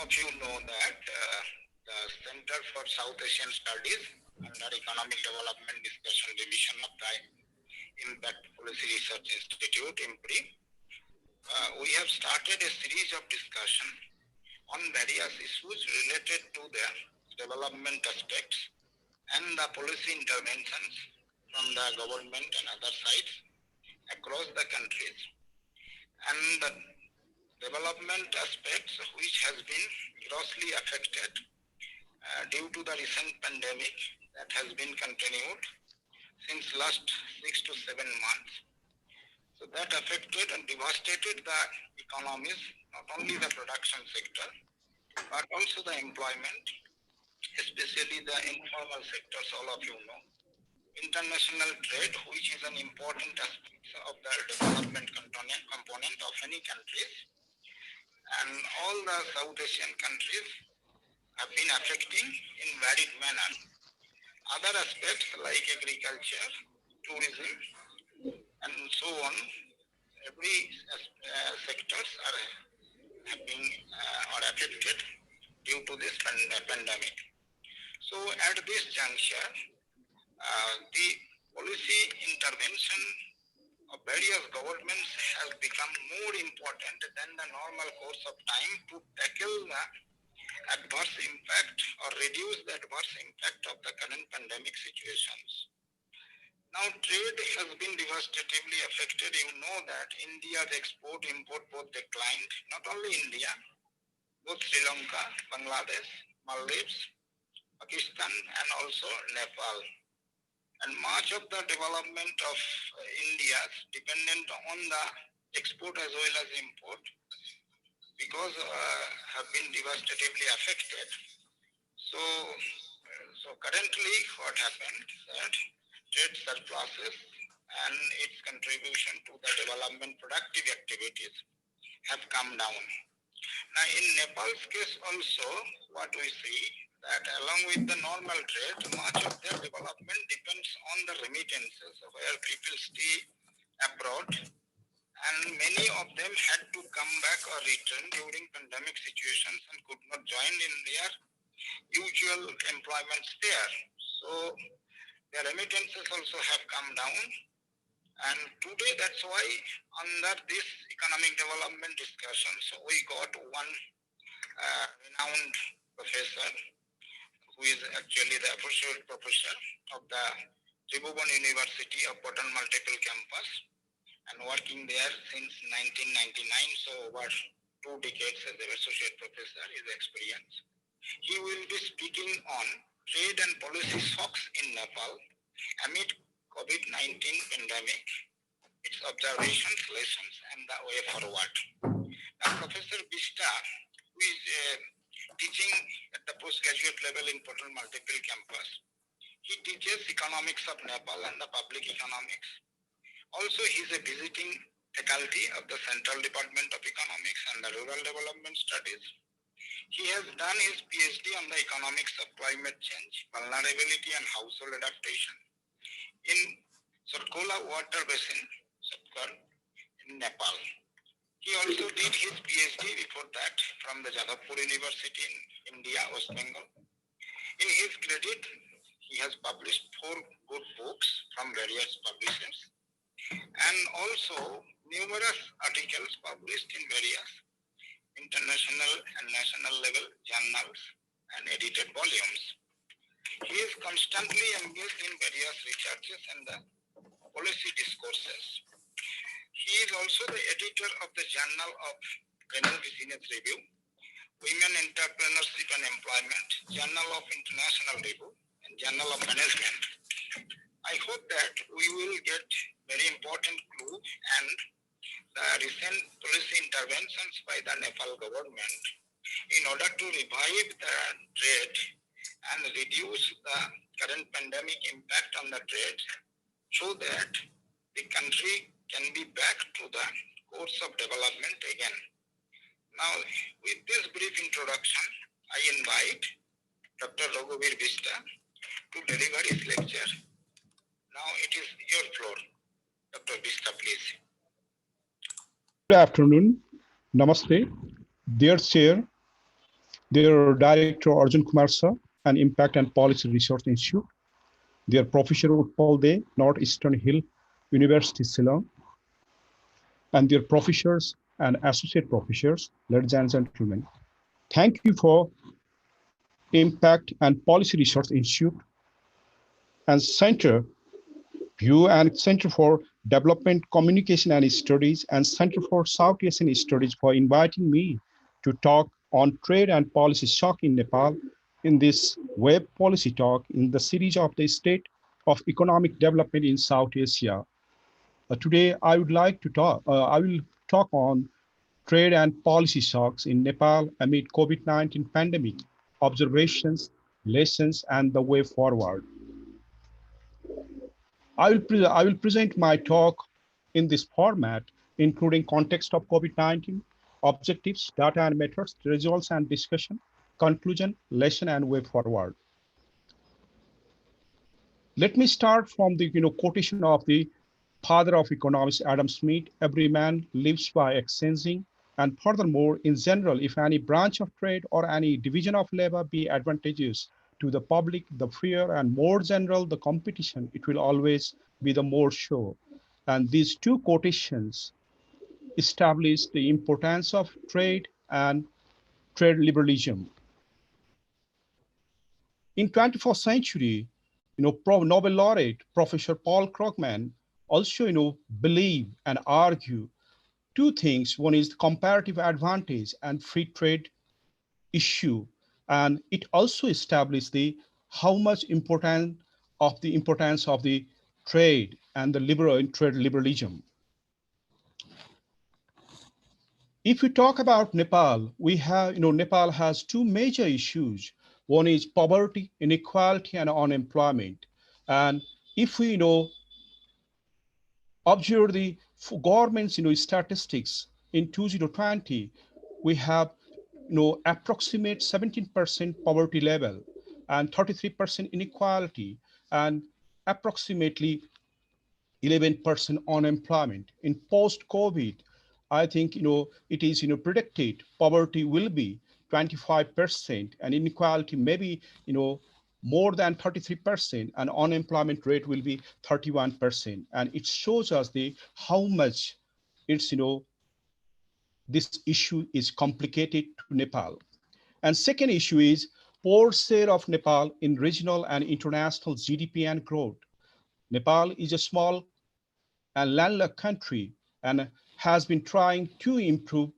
of you know that the Center for South Asian Studies under Economic Development Discussion Division of the Impact Policy Research Institute, IMPRI, we have started a series of discussion on various issues related to the development aspects and the policy interventions from the government and other sides across the countries, and the development aspects which has been grossly affected due to the recent pandemic that has been continued since last 6 to 7 months. So that affected and devastated the economies, not only the production sector, but also the employment, especially the informal sectors, all of you know. International trade, which is an important aspect of the development component of any countries, and all the South Asian countries have been affecting in varied manner. Other aspects like agriculture, tourism, and so on, every sectors have been or affected due to this pandemic. So at this juncture, the policy intervention of various governments has become more important than the normal course of time to tackle the adverse impact or reduce the adverse impact of the current pandemic situations. Now, trade has been devastatingly affected. You know that India's export-import both declined, not only India, both Sri Lanka, Bangladesh, Maldives, Pakistan, and also Nepal. And much of the development of India is dependent on the export as well as import, because have been devastatingly affected. So currently what happened that trade surpluses and its contribution to the development productive activities have come down. Now in Nepal's case also, what we see that along with the normal trade, much of their development depends on the remittances where people stay abroad, and many of them had to come back or return during pandemic situations and could not join in their usual employments there. So their remittances also have come down. And today, that's why under this economic development discussions, we got one renowned professor who is actually the associate professor of the Tribhuvan University of Patan Multiple Campus and working there since 1999, so over 2 decades as an associate professor, his experience. He will be speaking on trade and policy shocks in Nepal amid COVID-19 pandemic, its observations, lessons, and the way forward. Now, Professor Bista, who is teaching at the postgraduate level in Patan Multiple Campus, he teaches economics of Nepal and the public economics. Also, he is a visiting faculty of the Central Department of Economics and the Rural Development Studies. He has done his PhD on the economics of climate change, vulnerability and household adaptation in Satkola Water Basin, Satkar, in Nepal. He also did his PhD before that from the Jadavpur University in India, West Bengal. In his credit, he has published 4 good books from various publishers and also numerous articles published in various international and national level journals and edited volumes. He is constantly engaged in various researches and the policy discourses. He is also the editor of the Journal of General Business Review, Women Entrepreneurship and Employment, Journal of International Review, and Journal of Management. I hope that we will get very important clue and the recent policy interventions by the Nepal government in order to revive the trade and reduce the current pandemic impact on the trade, so that the country can be back to the course of development again. Now, with this brief introduction, I invite Dr. Raghuvir Bista to deliver his lecture. Now it is your floor. Dr. Bista, please. Good afternoon. Namaste. Dear Chair, their director Arjun Kumar Sir, and Impact and Policy Research Institute, their Professor Utpal De, Northeastern Hill University, Ceylon, and their professors and associate professors, ladies and gentlemen. Thank you for Impact and Policy Research Institute and Center View and Center for Development Communication and Studies and Center for South Asian Studies for inviting me to talk on trade and policy shock in Nepal in this web policy talk in the series of the state of economic development in South Asia. Today, I will talk on trade and policy shocks in Nepal amid COVID-19 pandemic, observations, lessons, and the way forward. I will present my talk in this format, including context of COVID-19, objectives, data and methods, results and discussion, conclusion, lesson, and way forward. Let me start from the quotation of the father of economics, Adam Smith: "Every man lives by exchanging." And furthermore, in general, if any branch of trade or any division of labor be advantageous to the public, the freer and more general the competition, it will always be the more sure. And these two quotations establish the importance of trade and trade liberalism. In 21st century, Nobel laureate Professor Paul Krugman also, believe and argue two things. One is the comparative advantage and free trade issue, and it also established the how much importance of the trade and the trade liberalism. If we talk about Nepal, we have, Nepal has two major issues. One is poverty, inequality, and unemployment. And if we, observe the government's, statistics in 2020, we have, approximate 17% poverty level and 33% inequality and approximately 11% unemployment. In post-COVID, I think, it is, predicted poverty will be 25% and inequality maybe, more than 33% and unemployment rate will be 31%. And it shows us the how much it's, this issue is complicated to Nepal. And second issue is poor share of Nepal in regional and international GDP and growth. Nepal is a small and landlocked country and has been trying to improve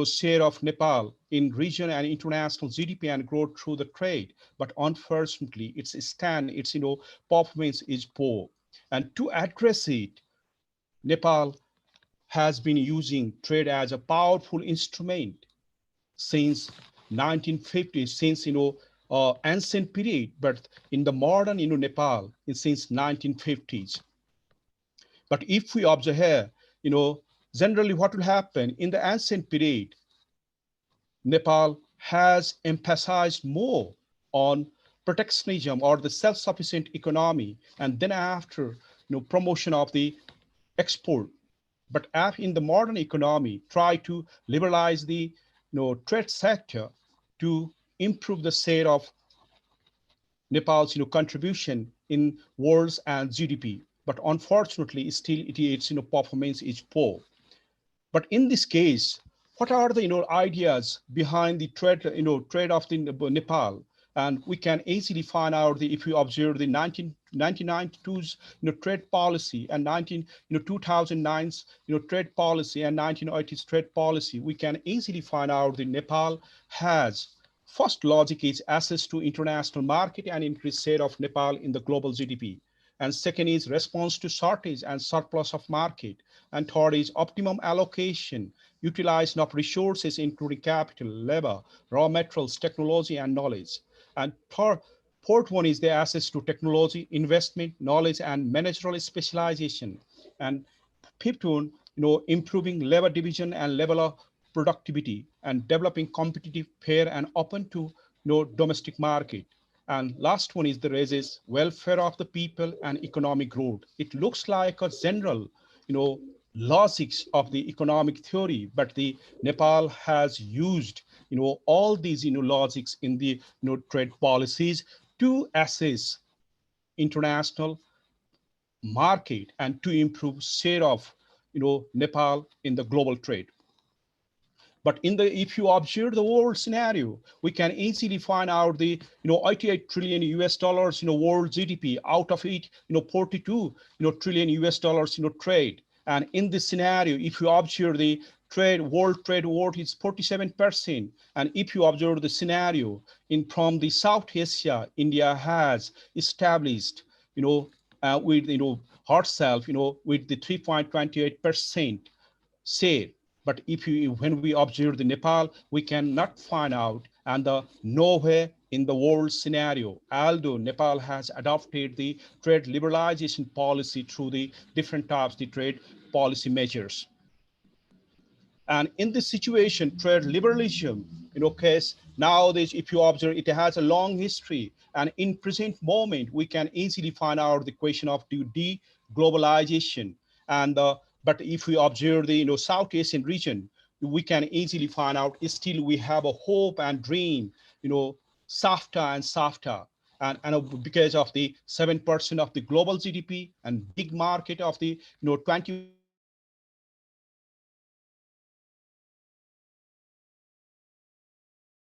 share of Nepal in region and international GDP and growth through the trade, but unfortunately its performance is poor. And to address it, Nepal has been using trade as a powerful instrument since 1950s, since ancient period, but in the modern Nepal since 1950s. But if we observe here, generally what will happen in the ancient period, Nepal has emphasized more on protectionism or the self-sufficient economy, and then after, promotion of the export. But in the modern economy, try to liberalize the trade sector to improve the share of Nepal's contribution in world's and GDP. But unfortunately, still its performance is poor. But in this case, what are the ideas behind the trade trade of the Nepal? And we can easily find out if you observe the 1992's trade policy and 2009's trade policy and 1980's trade policy, we can easily find out that Nepal has first logic is access to international market and increased share of Nepal in the global GDP. And second is response to shortage and surplus of market. And third is optimum allocation, utilization of resources, including capital, labor, raw materials, technology, and knowledge. And fourth one is the access to technology, investment, knowledge, and managerial specialization. And fifth one, improving labor division and level of productivity and developing competitive, fair, and open to domestic market. And last one is the raises welfare of the people and economic growth. It looks like a general, logics of the economic theory, but the Nepal has used, all these, logics in the, trade policies to assess international market and to improve share of, Nepal in the global trade. But if you observe the world scenario, we can easily find out the 88 trillion US dollars, world GDP. Out of it, 42, trillion US dollars, trade. And in this scenario, if you observe the world trade worth is 47%. And if you observe the scenario from the South Asia, India has established, with herself, with the 3.28% share. But when we observe the Nepal, we cannot find out, and nowhere in the world scenario, although Nepal has adopted the trade liberalization policy through the different types of the trade policy measures. And in this situation, trade liberalism, case nowadays, if you observe, it has a long history. And in present moment, we can easily find out the question of the de-globalization. And but if we observe the South Asian region, we can easily find out still we have a hope and dream, softer and softer. And because of the 7% of the global GDP and big market of the 20% of the global GDP,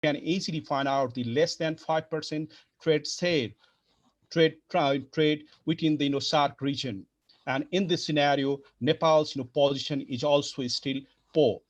we can easily find out the less than 5% trade share, trade within the SAARC region. And in this scenario, Nepal's position is also still poor.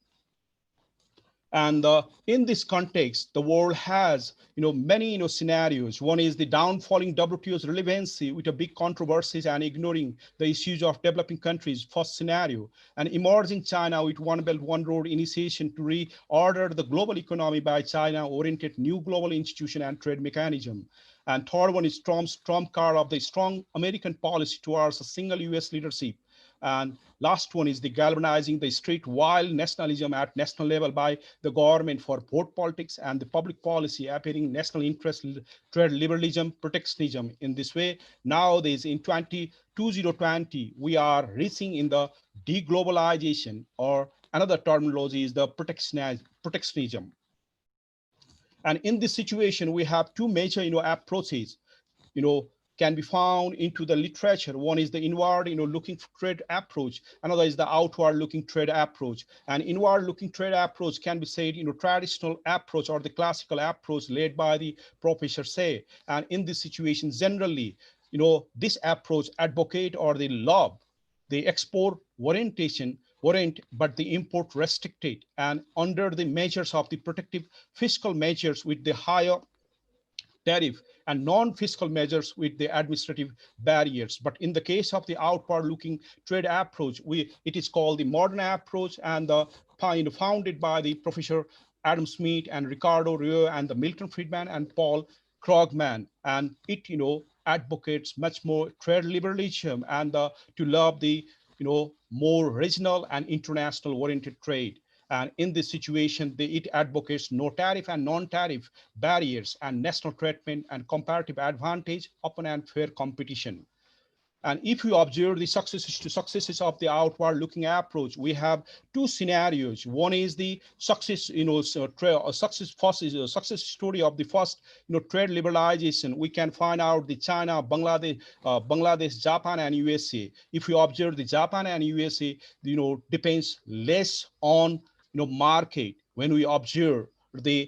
And in this context, the world has many scenarios. One is the downfalling WTO's relevancy with a big controversies and ignoring the issues of developing countries, first scenario. And emerging China with One Belt, One Road initiation to reorder the global economy by China-oriented new global institution and trade mechanism. And third one is Trump's trump card of the strong American policy towards a single US leadership. And last one is the galvanizing the street wild nationalism at national level by the government for vote politics and the public policy appearing national interest, trade liberalism, protectionism. In this way, nowadays in 2020, we are reaching in the deglobalization, or another terminology is the protectionism. And in this situation, we have two major approaches can be found into the literature. One is the inward looking trade approach, another is the outward looking trade approach. And inward looking trade approach can be said traditional approach or the classical approach led by the Professor Say. And in this situation, generally this approach advocate or the law the export orientation warrant, but the import restricted and under the measures of the protective fiscal measures with the higher tariff and non-fiscal measures with the administrative barriers. But in the case of the outward-looking trade approach, it is called the modern approach, and the founded by the Professor Adam Smith and Ricardo Rio and the Milton Friedman and Paul Krugman, and it advocates much more trade liberalism and to love the more regional and international oriented trade. And in this situation, it advocates no tariff and non-tariff barriers and national treatment and comparative advantage, open and fair competition. And if you observe the successes of the outward looking approach, we have two scenarios. One is the success, success story of the first, trade liberalization. We can find out the China, Bangladesh, Japan, and USA. If you observe the Japan and USA, depends less on, market when we observe their,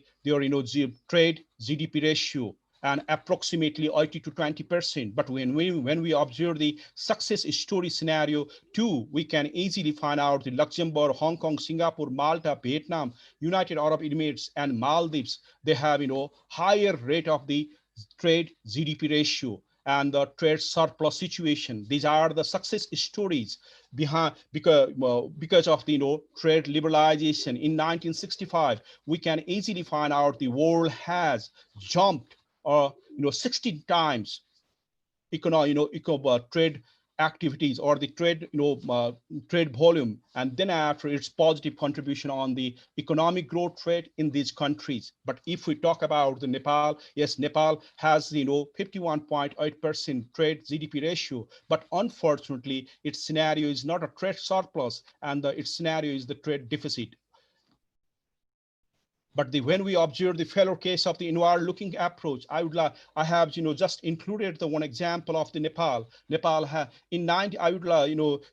trade GDP ratio and approximately 80 to 20%. But when we observe the success story scenario two, we can easily find out the Luxembourg, Hong Kong, Singapore, Malta, Vietnam, United Arab Emirates, and Maldives. They have higher rate of the trade GDP ratio and the trade surplus situation. These are the success stories behind because of the trade liberalization. In 1965, we can easily find out the world has jumped 16 times trade activities or the trade, trade volume, and then after its positive contribution on the economic growth rate in these countries. But if we talk about the Nepal, yes, Nepal has 51.8% trade GDP ratio, but unfortunately, its scenario is not a trade surplus, and its scenario is the trade deficit. But when we observe the failure case of the inward-looking approach, I have just included the one example of the Nepal. Nepal in 90. I would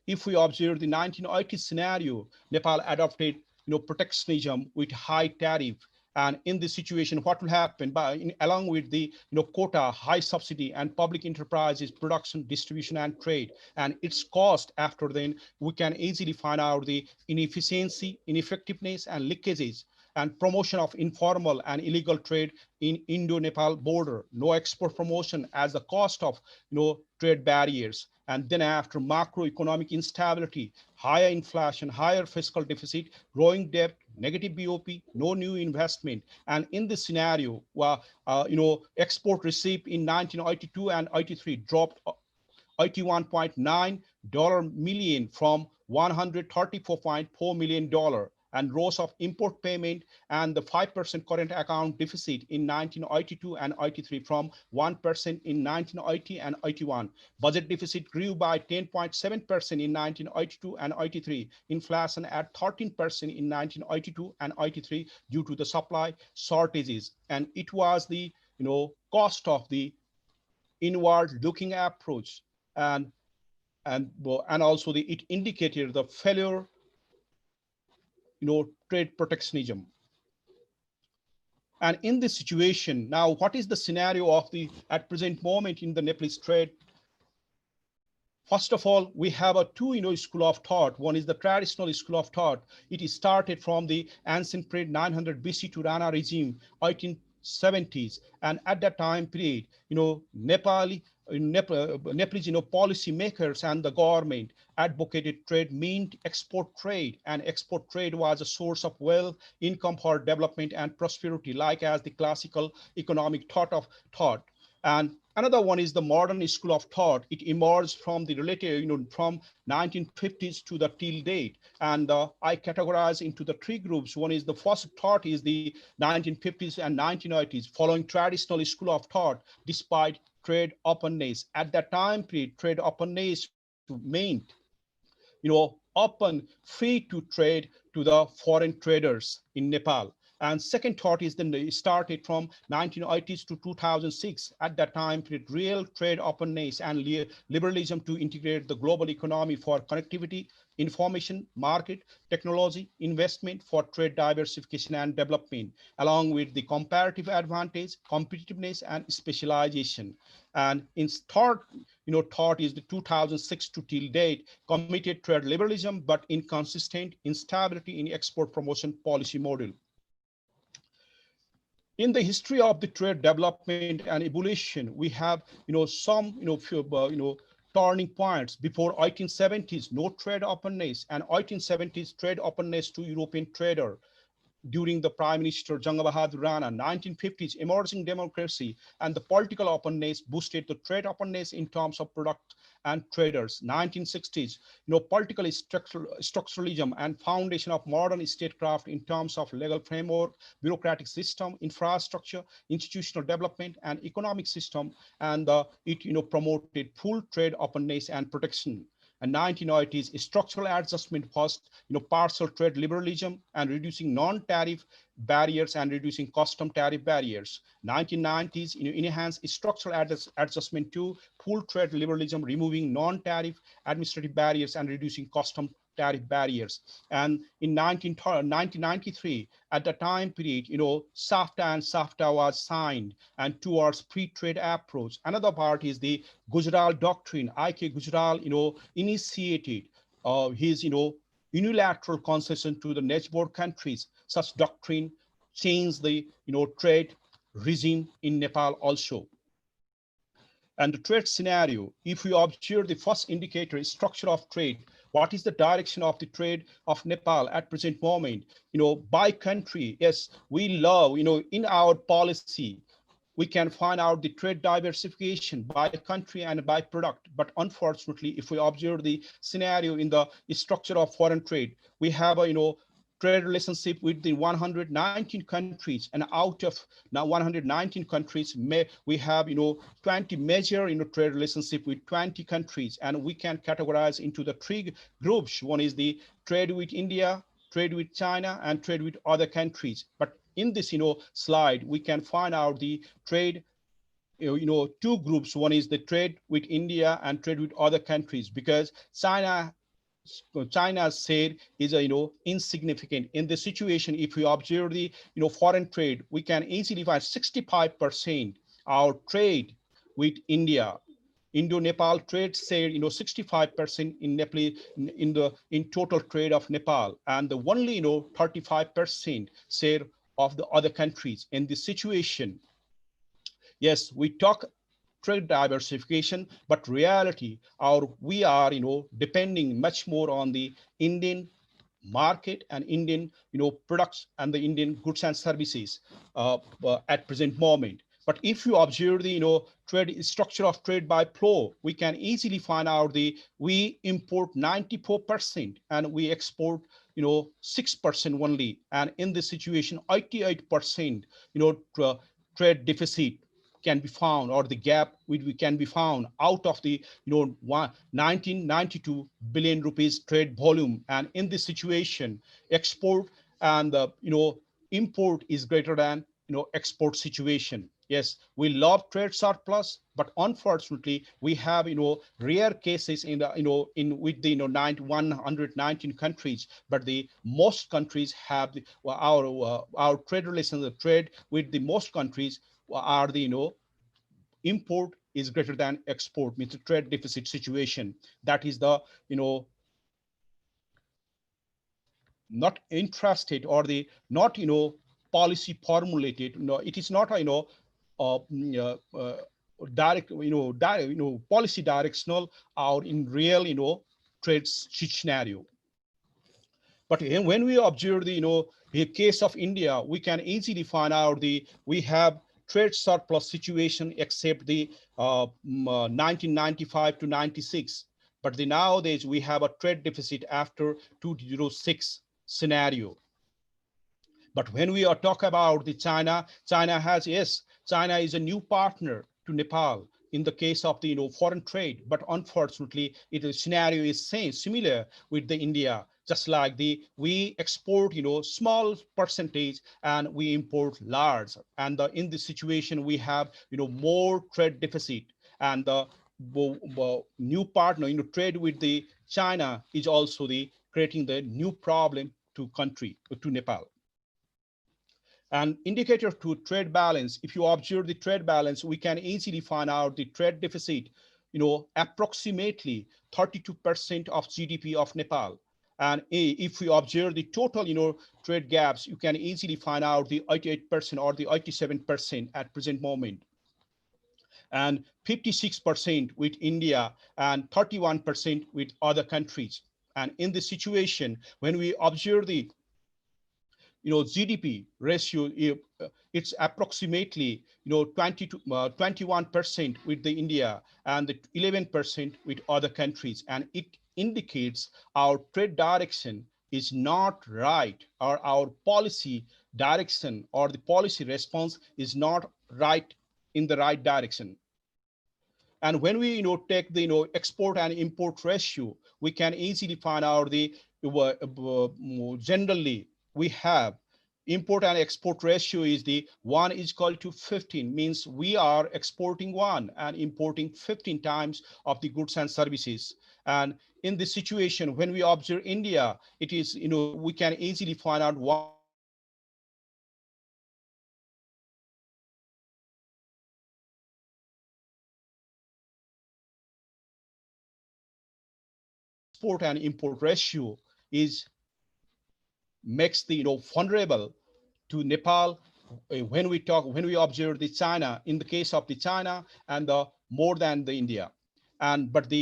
if we observe the 1980 scenario, Nepal adopted protectionism with high tariff. And in this situation, what will happen? Along with the quota, high subsidy, and public enterprises, production, distribution, and trade, and its cost after then, we can easily find out the inefficiency, ineffectiveness, and leakages, and promotion of informal and illegal trade in Indo-Nepal border, no export promotion as the cost of trade barriers, and then after macroeconomic instability, higher inflation, higher fiscal deficit, growing debt, negative BOP, no new investment, and in this scenario, export receipt in 1982 and 83 dropped $81.9 million from $134.4 million, and growth of import payment and the 5% current account deficit in 1982 and 83 from 1% in 1980 and 81. Budget deficit grew by 10.7% in 1982 and 83. Inflation at 13% in 1982 and 83 due to the supply shortages. And it was the cost of the inward-looking approach, and also it indicated the failure trade protectionism. And in this situation, now what is the scenario of the at present moment in the Nepalese trade? First of all, we have a two school of thought. One is the traditional school of thought. It started from the ancient period 900 BC to Rana regime, 1870s, and at that time period, Nepalese policy makers and the government advocated trade meant export trade, and export trade was a source of wealth, income for development and prosperity, like as the classical economic thought. And another one is the modern school of thought. It emerged from the related, from 1950s to the till date. And I categorize into the three groups. One is the first thought is the 1950s and 1980s, following traditional school of thought, despite trade openness. At that time period, trade openness meant, open, free to trade to the foreign traders in Nepal. And second thought is then started from 1980s to 2006. At that time, real trade openness and liberalism to integrate the global economy for connectivity, information, market, technology, investment for trade diversification and development, along with the comparative advantage, competitiveness, and specialization. And in third, thought is the 2006 to till date, committed trade liberalism, but inconsistent instability in export promotion policy model. In the history of the trade development and evolution, we have some turning points. Before 1870s, no trade openness, and 1870s trade openness to European trader during the Prime Minister Janga Bahadur Rana. 1950s emerging democracy and the political openness boosted the trade openness in terms of product and traders. 1960s, political structuralism and foundation of modern statecraft in terms of legal framework, bureaucratic system, infrastructure, institutional development, and economic system, and it promoted full trade openness and protection. And 1990s structural adjustment first, partial trade liberalism and reducing non-tariff barriers and reducing custom tariff barriers. 1990s, enhanced structural adjustment to full trade liberalism, removing non-tariff administrative barriers and reducing custom tariff barriers. And in 1993, at the time period, SAFTA was signed and towards free trade approach. Another part is the Gujral doctrine. I.K. Gujral, initiated his, unilateral concession to the neighbor countries. Such doctrine changed the, trade regime in Nepal also. And the trade scenario, if we observe the first indicator is structure of trade, what is the direction of the trade of Nepal at present moment? By country, yes, we love, in our policy, we can find out the trade diversification by country and by product. But unfortunately, if we observe the scenario in the structure of foreign trade, we have a trade relationship with the 119 countries, and out of now 119 countries, we have 20 major trade relationship with 20 countries, and we can categorize into the three groups. One is the trade with India, trade with China, and trade with other countries. But in this slide, we can find out the trade two groups. One is the trade with India and trade with other countries, because China's share is insignificant in this situation. If we observe the foreign trade, we can easily find 65% our trade with India. Indo-Nepal trade share 65% in Nepal in total trade of Nepal, and the only 35% share of the other countries. In this situation, yes, we talk trade diversification, but reality, we are depending much more on the Indian market and Indian products and the Indian goods and services at present moment. But if you observe the trade structure of trade by flow, we can easily find out we import 94% and we export 6% only. And in this situation, 88% trade deficit can be found, or the gap we can be found out of the 1992 billion rupees trade volume. And in this situation, export and import is greater than export situation. Yes, we love trade surplus, but unfortunately, we have rare cases in the with the 119 countries. But the most countries have our trade relations, the trade with the most countries are the import is greater than export, means a trade deficit situation. That is the not interested, or the not policy formulated. It is not direct policy directional or in real trade scenario. But when we observe the case of India, we can easily find out we have trade surplus situation except the 1995 to 96. But nowadays we have a trade deficit after 2006 scenario. But when we are talk about the China has, yes, China is a new partner to Nepal in the case of the foreign trade. But unfortunately, the scenario is similar with the India. Just like we export small percentage and we import large, and in this situation we have more trade deficit, and the new partner trade with the China is also creating the new problem to Nepal. An indicator to trade balance, if you observe the trade balance, we can easily find out the trade deficit approximately 32% of GDP of Nepal. And if we observe the total trade gaps, you can easily find out the 88% or the 87% at present moment, and 56% with India and 31% with other countries. And in this situation, when we observe the GDP ratio, it's approximately 21% with the India and 11% with other countries, and it indicates our trade direction is not right, or our policy direction or the policy response is not right in the right direction. And when we take the export and import ratio, we can easily find out generally we have import and export ratio is 1:15, means we are exporting 1 and importing 15 times of the goods and services. And in this situation, when we observe India, it is we can easily find out export and import ratio makes the vulnerable to Nepal when we observe the China, in the case of the China, and more than the India. And but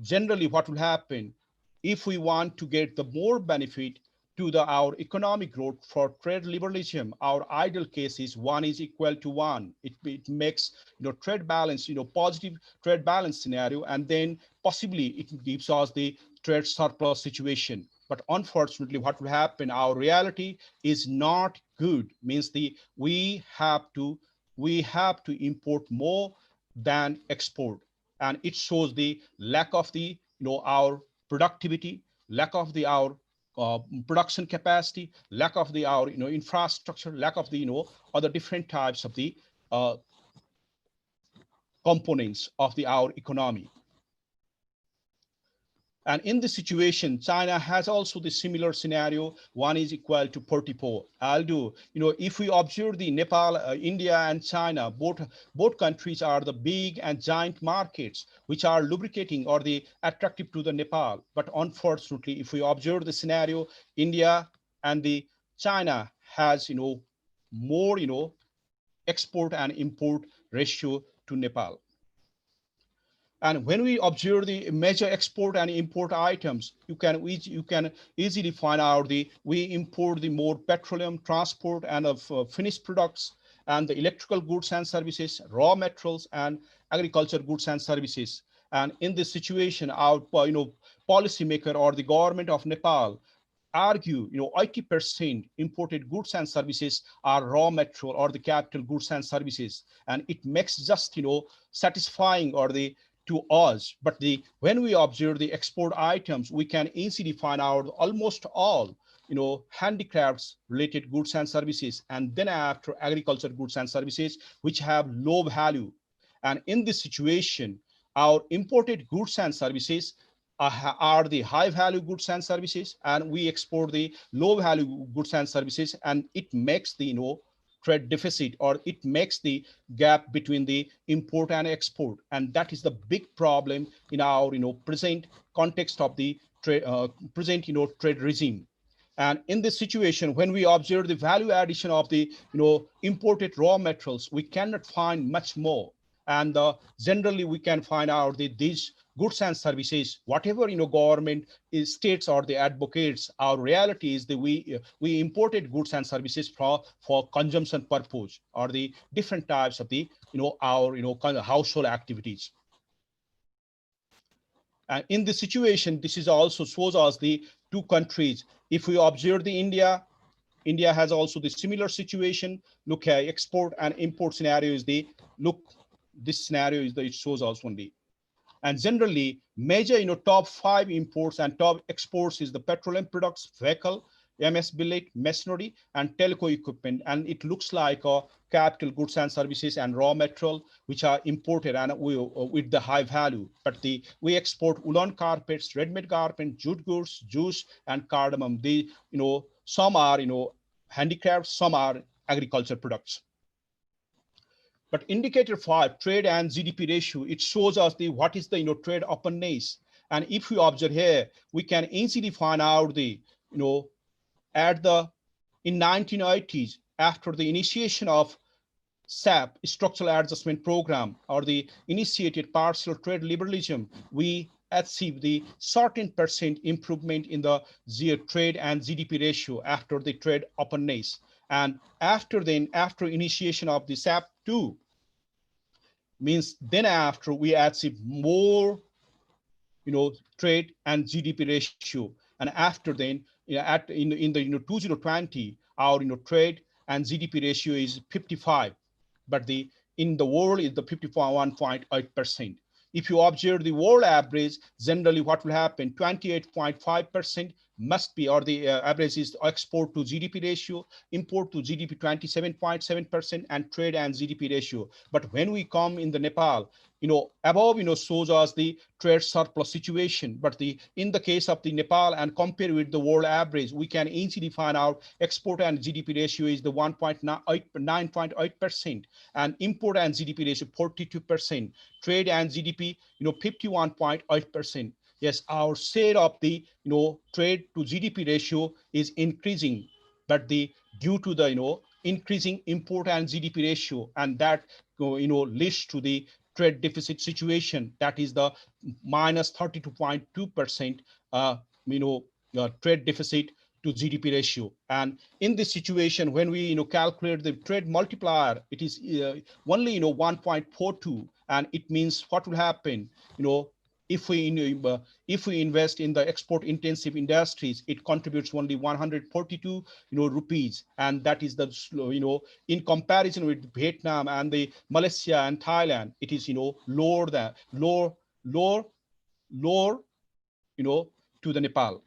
generally what will happen, if we want to get the more benefit, to the our economic growth for trade liberalism, our ideal case is 1 is equal to 1. It makes trade balance, positive trade balance scenario, and then possibly it gives us the trade surplus situation. But unfortunately, what will happen? Our reality is not good. Means we have to import more than export, and it shows the lack of the our productivity, lack of the our uh, production capacity, lack of the our infrastructure, lack of the other different types of the uh, components of the our economy. And in this situation, China has also the similar scenario, 1 is equal to 44. Although, if we observe the Nepal, India, and China, both countries are the big and giant markets, which are lubricating or the attractive to the Nepal. But unfortunately, if we observe the scenario, India and the China has, more, export and import ratio to Nepal. And when we observe the major export and import items, you can easily find out we import the more petroleum, transport, and of finished products, and the electrical goods and services, raw materials, and agriculture goods and services. And in this situation, our policymaker or the government of Nepal argue 80% imported goods and services are raw material or the capital goods and services, and it makes just satisfying or the to us. But when we observe the export items, we can easily find out almost all handicrafts related goods and services, and then after agriculture goods and services which have low value. And in this situation, our imported goods and services are the high value goods and services, and we export the low value goods and services, and it makes the trade deficit, or it makes the gap between the import and export. And that is the big problem in our present context of the present trade regime. And in this situation, when we observe the value addition of the imported raw materials, we cannot find much more. And generally we can find out that these goods and services, whatever government is states or the advocates, our reality is that we imported goods and services for consumption purpose, or the different types of the our kind of household activities. And in this situation, this is also shows us the two countries. If we observe the India has also the similar situation. Look, export and import scenario is the look. This scenario is the it shows us only. And generally, major top 5 imports and top exports is the petroleum products, vehicle, MS billet, machinery, and telco equipment. And it looks like capital goods and services and raw material which are imported and with the high value. But we export woolen carpets, ready-made garment, jute goods, juice, and cardamom. Some are handicrafts, some are agriculture products. But indicator 5, trade and GDP ratio, it shows us what is the trade openness. And if we observe here, we can easily find out at the in 1980s, after the initiation of SAP, Structural Adjustment Program, or the initiated partial trade liberalism, we achieved the certain percent improvement in the trade and GDP ratio after the trade openness. And after initiation of the SAP 2, means then after we achieve more trade and GDP ratio. And after then in the 2020, our trade and GDP ratio is 55, but in the world is the 51.8%. If you observe the world average, generally what will happen, 28.5% must be, or the average is export to GDP ratio, import to GDP 27.7%, and trade and GDP ratio. But when we come in the Nepal, above shows us the trade surplus situation. But in the case of the Nepal and compare with the world average, we can easily find out export and GDP ratio is the 9.8%, and import and GDP ratio 42%, trade and GDP 51.8%. Yes, our share of the trade to GDP ratio is increasing, but due to the increasing import and GDP ratio, and that leads to the trade deficit situation, that is the minus 32.2% trade deficit to GDP ratio. And in this situation, when we calculate the trade multiplier, it is only 1.42, and it means what will happen if we if we invest in the export intensive industries, it contributes only 142 rupees, and that is the in comparison with Vietnam and the Malaysia and Thailand, it is lower than lower to the Nepal.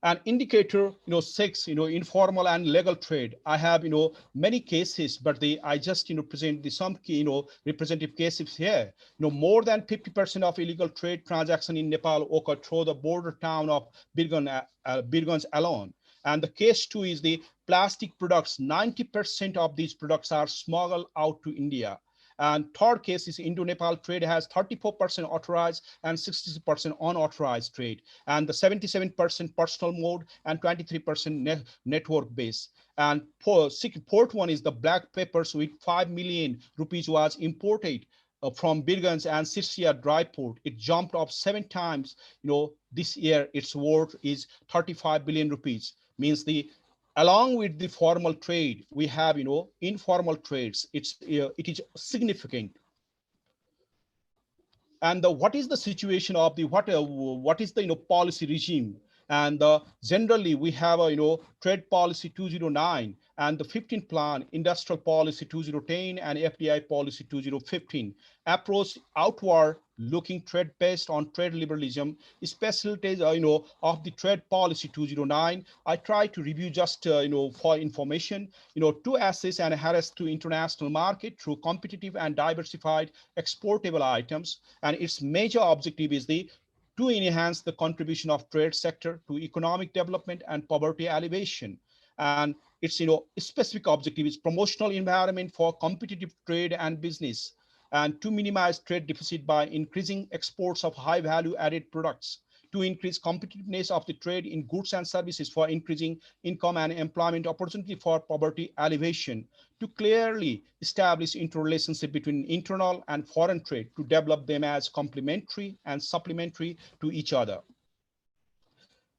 And indicator 6, informal and legal trade. I have many cases, but I just present some key, representative cases here. More than 50% of illegal trade transaction in Nepal occur through the border town of Birgunj alone. And the case 2 is the plastic products. 90% of these products are smuggled out to India. And third case is Indo-Nepal trade has 34% authorized and 60% unauthorized trade, and the 77% personal mode and 23% network base. And fourth one is the black peppers with 5 million rupees was imported from Birgunj and Sirsia dry port. It jumped up 7 times. This year its worth is 35 billion rupees. Means along with the formal trade, we have informal trades. It is significant. And what is the situation of the what is the policy regime? And generally we have a trade policy 209 and the 15th plan, industrial policy 2010 and FDI policy 2015 approach outward looking trade based on trade liberalism, specialties of the trade policy 209. I try to review just for information, to assess and harass to international market through competitive and diversified exportable items. And its major objective is to enhance the contribution of trade sector to economic development and poverty alleviation. And its specific objective is promotional environment for competitive trade and business, and to minimize trade deficit by increasing exports of high value added products, to increase competitiveness of the trade in goods and services for increasing income and employment opportunity for poverty alleviation, to clearly establish interrelationship between internal and foreign trade, to develop them as complementary and supplementary to each other.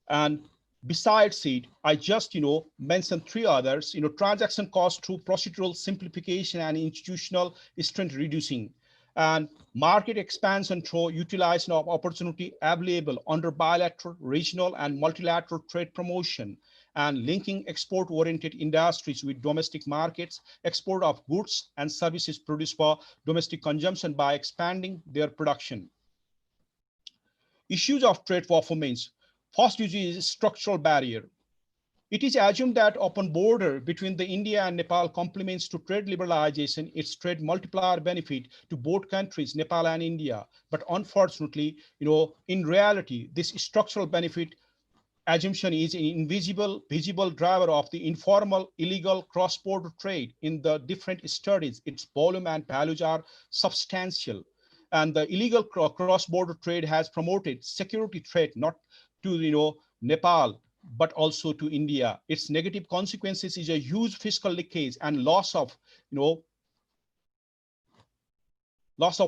And besides it, I just mentioned 3 others. Transaction cost through procedural simplification and institutional strength reducing, and market expansion through utilization of opportunity available under bilateral, regional, and multilateral trade promotion, and linking export-oriented industries with domestic markets, export of goods and services produced for domestic consumption by expanding their production. Issues of trade performance. First issue is structural barrier. It is assumed that open border between the India and Nepal complements to trade liberalization its trade multiplier benefit to both countries, Nepal and India. But unfortunately, in reality, this structural benefit assumption is an invisible, visible driver of the informal, illegal cross-border trade. In the different studies, its volume and values are substantial. And the illegal cross-border trade has promoted security threat, not to Nepal, but also to India. Its negative consequences is a huge fiscal leakage and loss of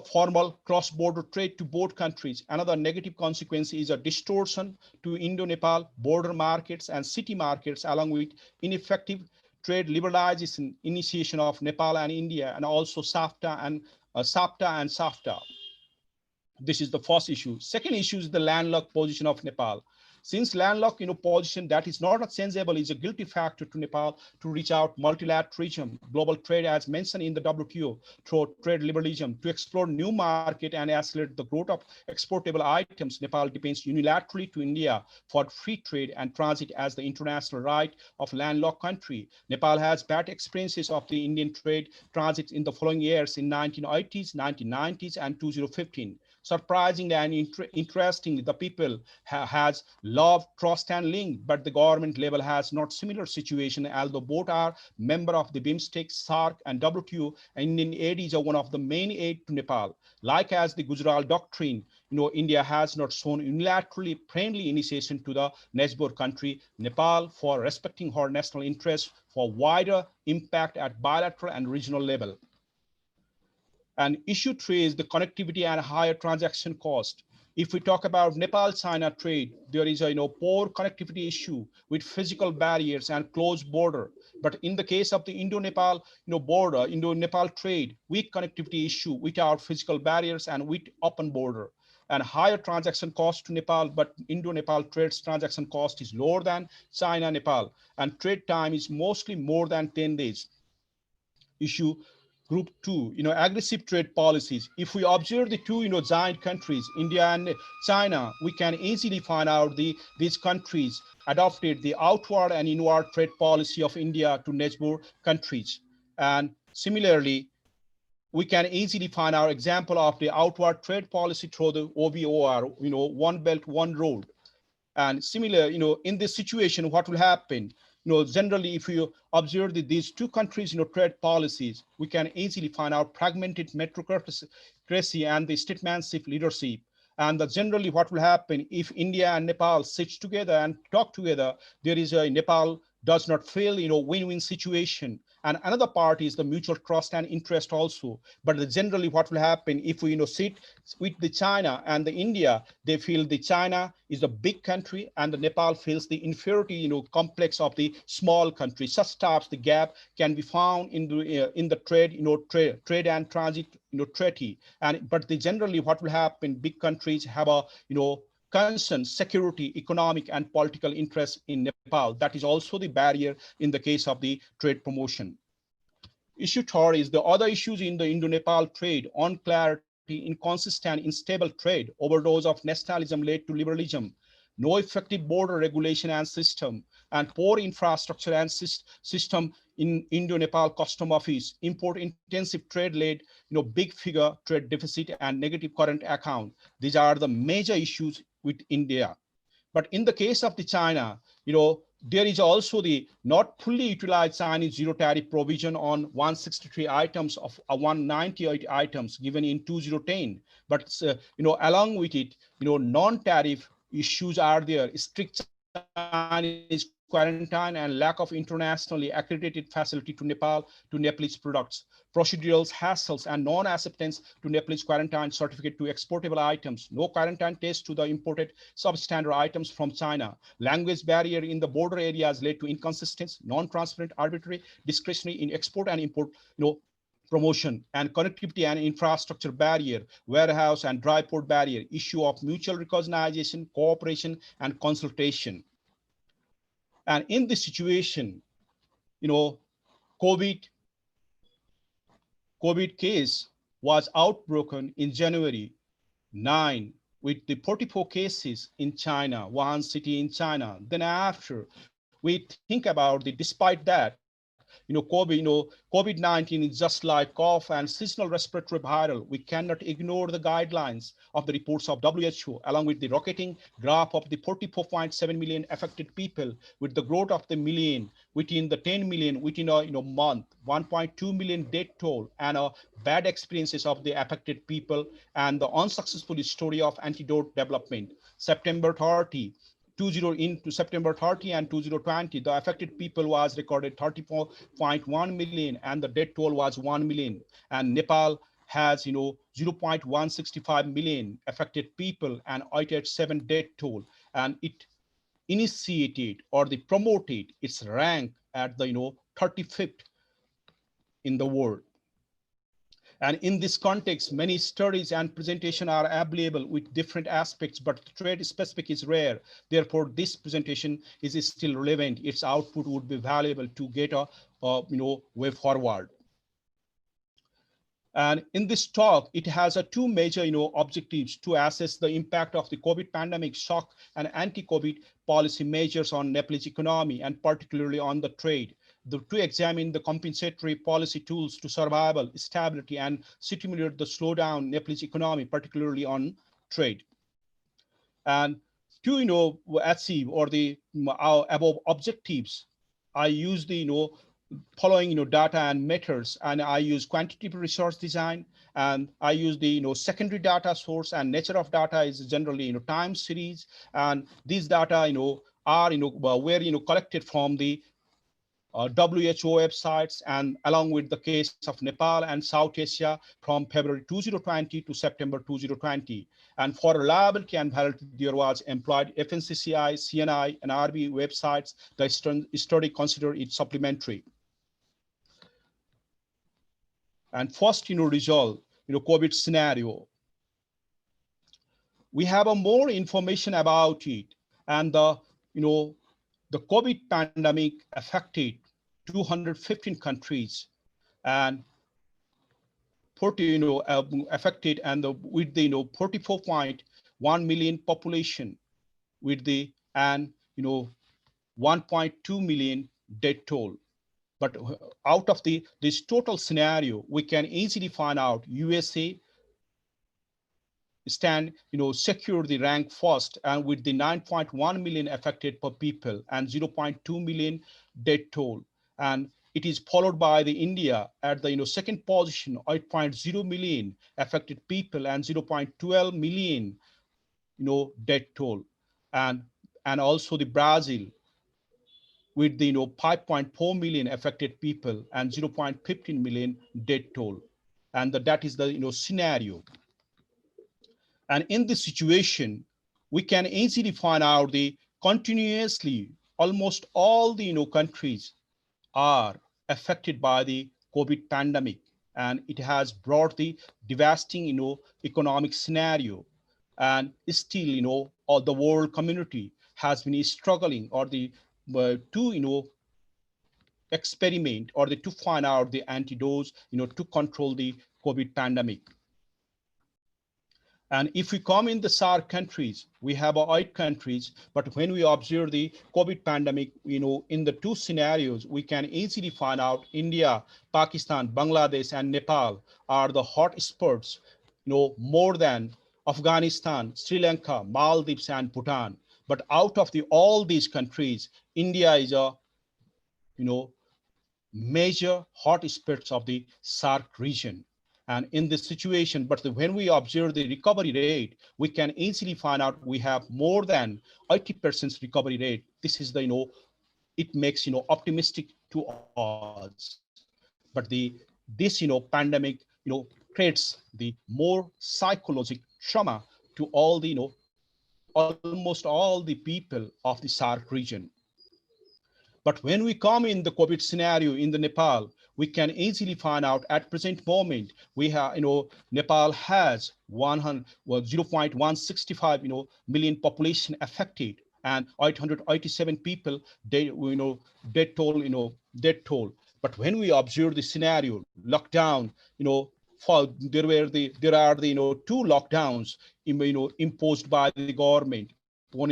formal cross-border trade to both countries. Another negative consequence is a distortion to Indo-Nepal border markets and city markets, along with ineffective trade liberalization initiation of Nepal and India, and also SAFTA and SAFTA. This is the first issue. Second issue is the landlocked position of Nepal. Since landlocked position that is not changeable is a guilty factor to Nepal to reach out multilateralism, global trade as mentioned in the WTO through trade liberalism, to explore new market and accelerate the growth of exportable items. Nepal depends unilaterally to India for free trade and transit as the international right of landlocked country. Nepal has bad experiences of the Indian trade transit in the following years in 1980s, 1990s, and 2015. Surprisingly and interestingly, the people has love, trust, and link, but the government level has not similar situation. Although both are member of the BIMSTEC, SAARC, and WTO, Indian aid is one of the main aid to Nepal. Like as the Gujarat Doctrine, India has not shown unilaterally friendly initiation to the neighbor country, Nepal, for respecting her national interests for wider impact at bilateral and regional level. And issue 3 is the connectivity and higher transaction cost. If we talk about Nepal-China trade, there is a poor connectivity issue with physical barriers and closed border. But in the case of the Indo-Nepal border, Indo-Nepal trade, weak connectivity issue without physical barriers and with open border and higher transaction cost to Nepal, but Indo-Nepal trade's transaction cost is lower than China-Nepal, and trade time is mostly more than 10 days. Issue group two, aggressive trade policies. If we observe the two, giant countries, India and China, we can easily find out these countries adopted the outward and inward trade policy of India to neighbor countries. And similarly, we can easily find our example of the outward trade policy through the OBOR, one belt, one road. And similar, in this situation, what will happen? Generally, if you observe these two countries, trade policies, we can easily find out fragmented meritocracy and the statesmanship leadership. And generally, what will happen if India and Nepal sit together and talk together? There is a Nepal does not fail, win-win situation. And another part is the mutual trust and interest also. But generally, what will happen if we, sit with the China and the India, they feel the China is a big country and the Nepal feels the inferiority, complex of the small country. Such types, the gap can be found in the trade, trade and transit, treaty. And but generally, what will happen? Big countries have a, concern, security, economic, and political interests in Nepal. That is also the barrier in the case of the trade promotion. Issue third is the other issues in the Indo-Nepal trade: unclarity, inconsistent, unstable trade, overdose of nationalism led to liberalism, no effective border regulation and system, and poor infrastructure and system in Indo-Nepal custom office, import-intensive trade led, big figure trade deficit and negative current account. These are the major issues with India. But in the case of the China, there is also the not fully utilized Chinese zero tariff provision on 163 items of 198 items given in 2010. But along with it, non-tariff issues are there: strict Chinese quarantine and lack of internationally accredited facility to Nepal to Nepalese products, procedurals, hassles, and non-acceptance to Nepalese quarantine certificate to exportable items, no quarantine test to the imported substandard items from China, language barrier in the border areas led to inconsistency, non-transparent, arbitrary, discretionary in export and import, promotion, and connectivity and infrastructure barrier, warehouse and dry port barrier, issue of mutual recognition, cooperation, and consultation. And in this situation, COVID case was outbroken in January 9 with the 44 cases in China, Wuhan city in China. Then after we think about despite that, COVID-19 is just like cough and seasonal respiratory viral. We cannot ignore the guidelines of the reports of WHO, along with the rocketing graph of the 44.7 million affected people, with the growth of the million within the 10 million within a month, 1.2 million death toll, and bad experiences of the affected people, and the unsuccessful story of antidote development. September 30, into September 30 and 2020, the affected people was recorded 34.1 million and the death toll was 1 million. And Nepal has, 0.165 million affected people and 887 death toll. And it initiated or they promoted its rank at the, 35th in the world. And in this context, many studies and presentation are available with different aspects, but trade specific is rare. Therefore, this presentation is still relevant. Its output would be valuable to get a way forward. And in this talk, it has two major objectives: to assess the impact of the COVID pandemic shock and anti-COVID policy measures on Nepalese economy, and particularly on the trade. To examine the compensatory policy tools to survival, stability, and stimulate the slowdown Nepalese economy, particularly on trade. And to achieve or the above objectives, I use the following data and methods, and I use quantitative resource design, and I use the secondary data source, and nature of data is generally time series, and these data are were collected from the WHO websites, and along with the case of Nepal and South Asia from February 2020 to September 2020. And for reliability and validity, there was employed FNCCI, CNI, and RB websites. The study considered it supplementary. And first, result, COVID scenario. We have a more information about it, and the COVID pandemic affected 215 countries, and 40, affected, and with the 44.1 million population, with the and 1.2 million death toll. But out of this total scenario, we can easily find out USA stand, secure the rank first, and with the 9.1 million affected per people and 0.2 million death toll. And it is followed by the India at the second position, 8.0 million affected people and 0.12 million death toll, and also the Brazil with the 5.4 million affected people and 0.15 million death toll, and that is the scenario. And in this situation, we can easily find out the continuously almost all the countries are affected by the COVID pandemic, and it has brought the devastating economic scenario. And still all the world community has been struggling or the to experiment or to find out the antidotes to control the COVID pandemic. And if we come in the SAARC countries, we have 8 countries, but when we observe the COVID pandemic, in the 2 scenarios, we can easily find out India, Pakistan, Bangladesh, and Nepal are the hot spots, more than Afghanistan, Sri Lanka, Maldives, and Bhutan. But out of all these countries, India is a, major hot spots of the SAARC region. And in this situation, but when we observe the recovery rate, we can easily find out we have more than 80% recovery rate. This is the, it makes, optimistic to us. But this, pandemic, creates the more psychological trauma to all the, almost all the people of the SAARC region. But when we come in the COVID scenario in the Nepal, we can easily find out at present moment, we have, Nepal has 0.165, million population affected and 887 people, dead toll. But when we observe the scenario, lockdown, there are the, 2 lockdowns, imposed by the government. One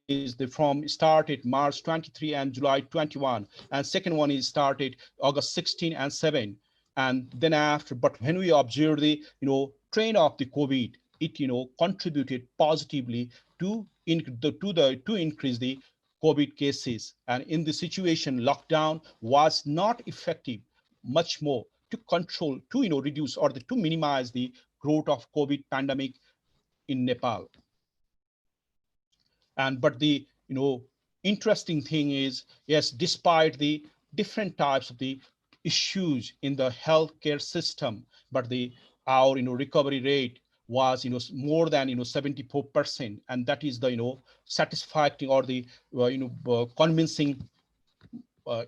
is from started March 23 and July 21, and second one is started August 16 and 7, and then after. But when we observe the trend of the COVID, it contributed positively to increase the COVID cases. And in the situation, lockdown was not effective much more to control, to reduce or to minimize the growth of COVID pandemic in Nepal. And but the interesting thing is, yes, despite the different types of the issues in the healthcare system, but our recovery rate was more than 74%, and that is the satisfactory or the convincing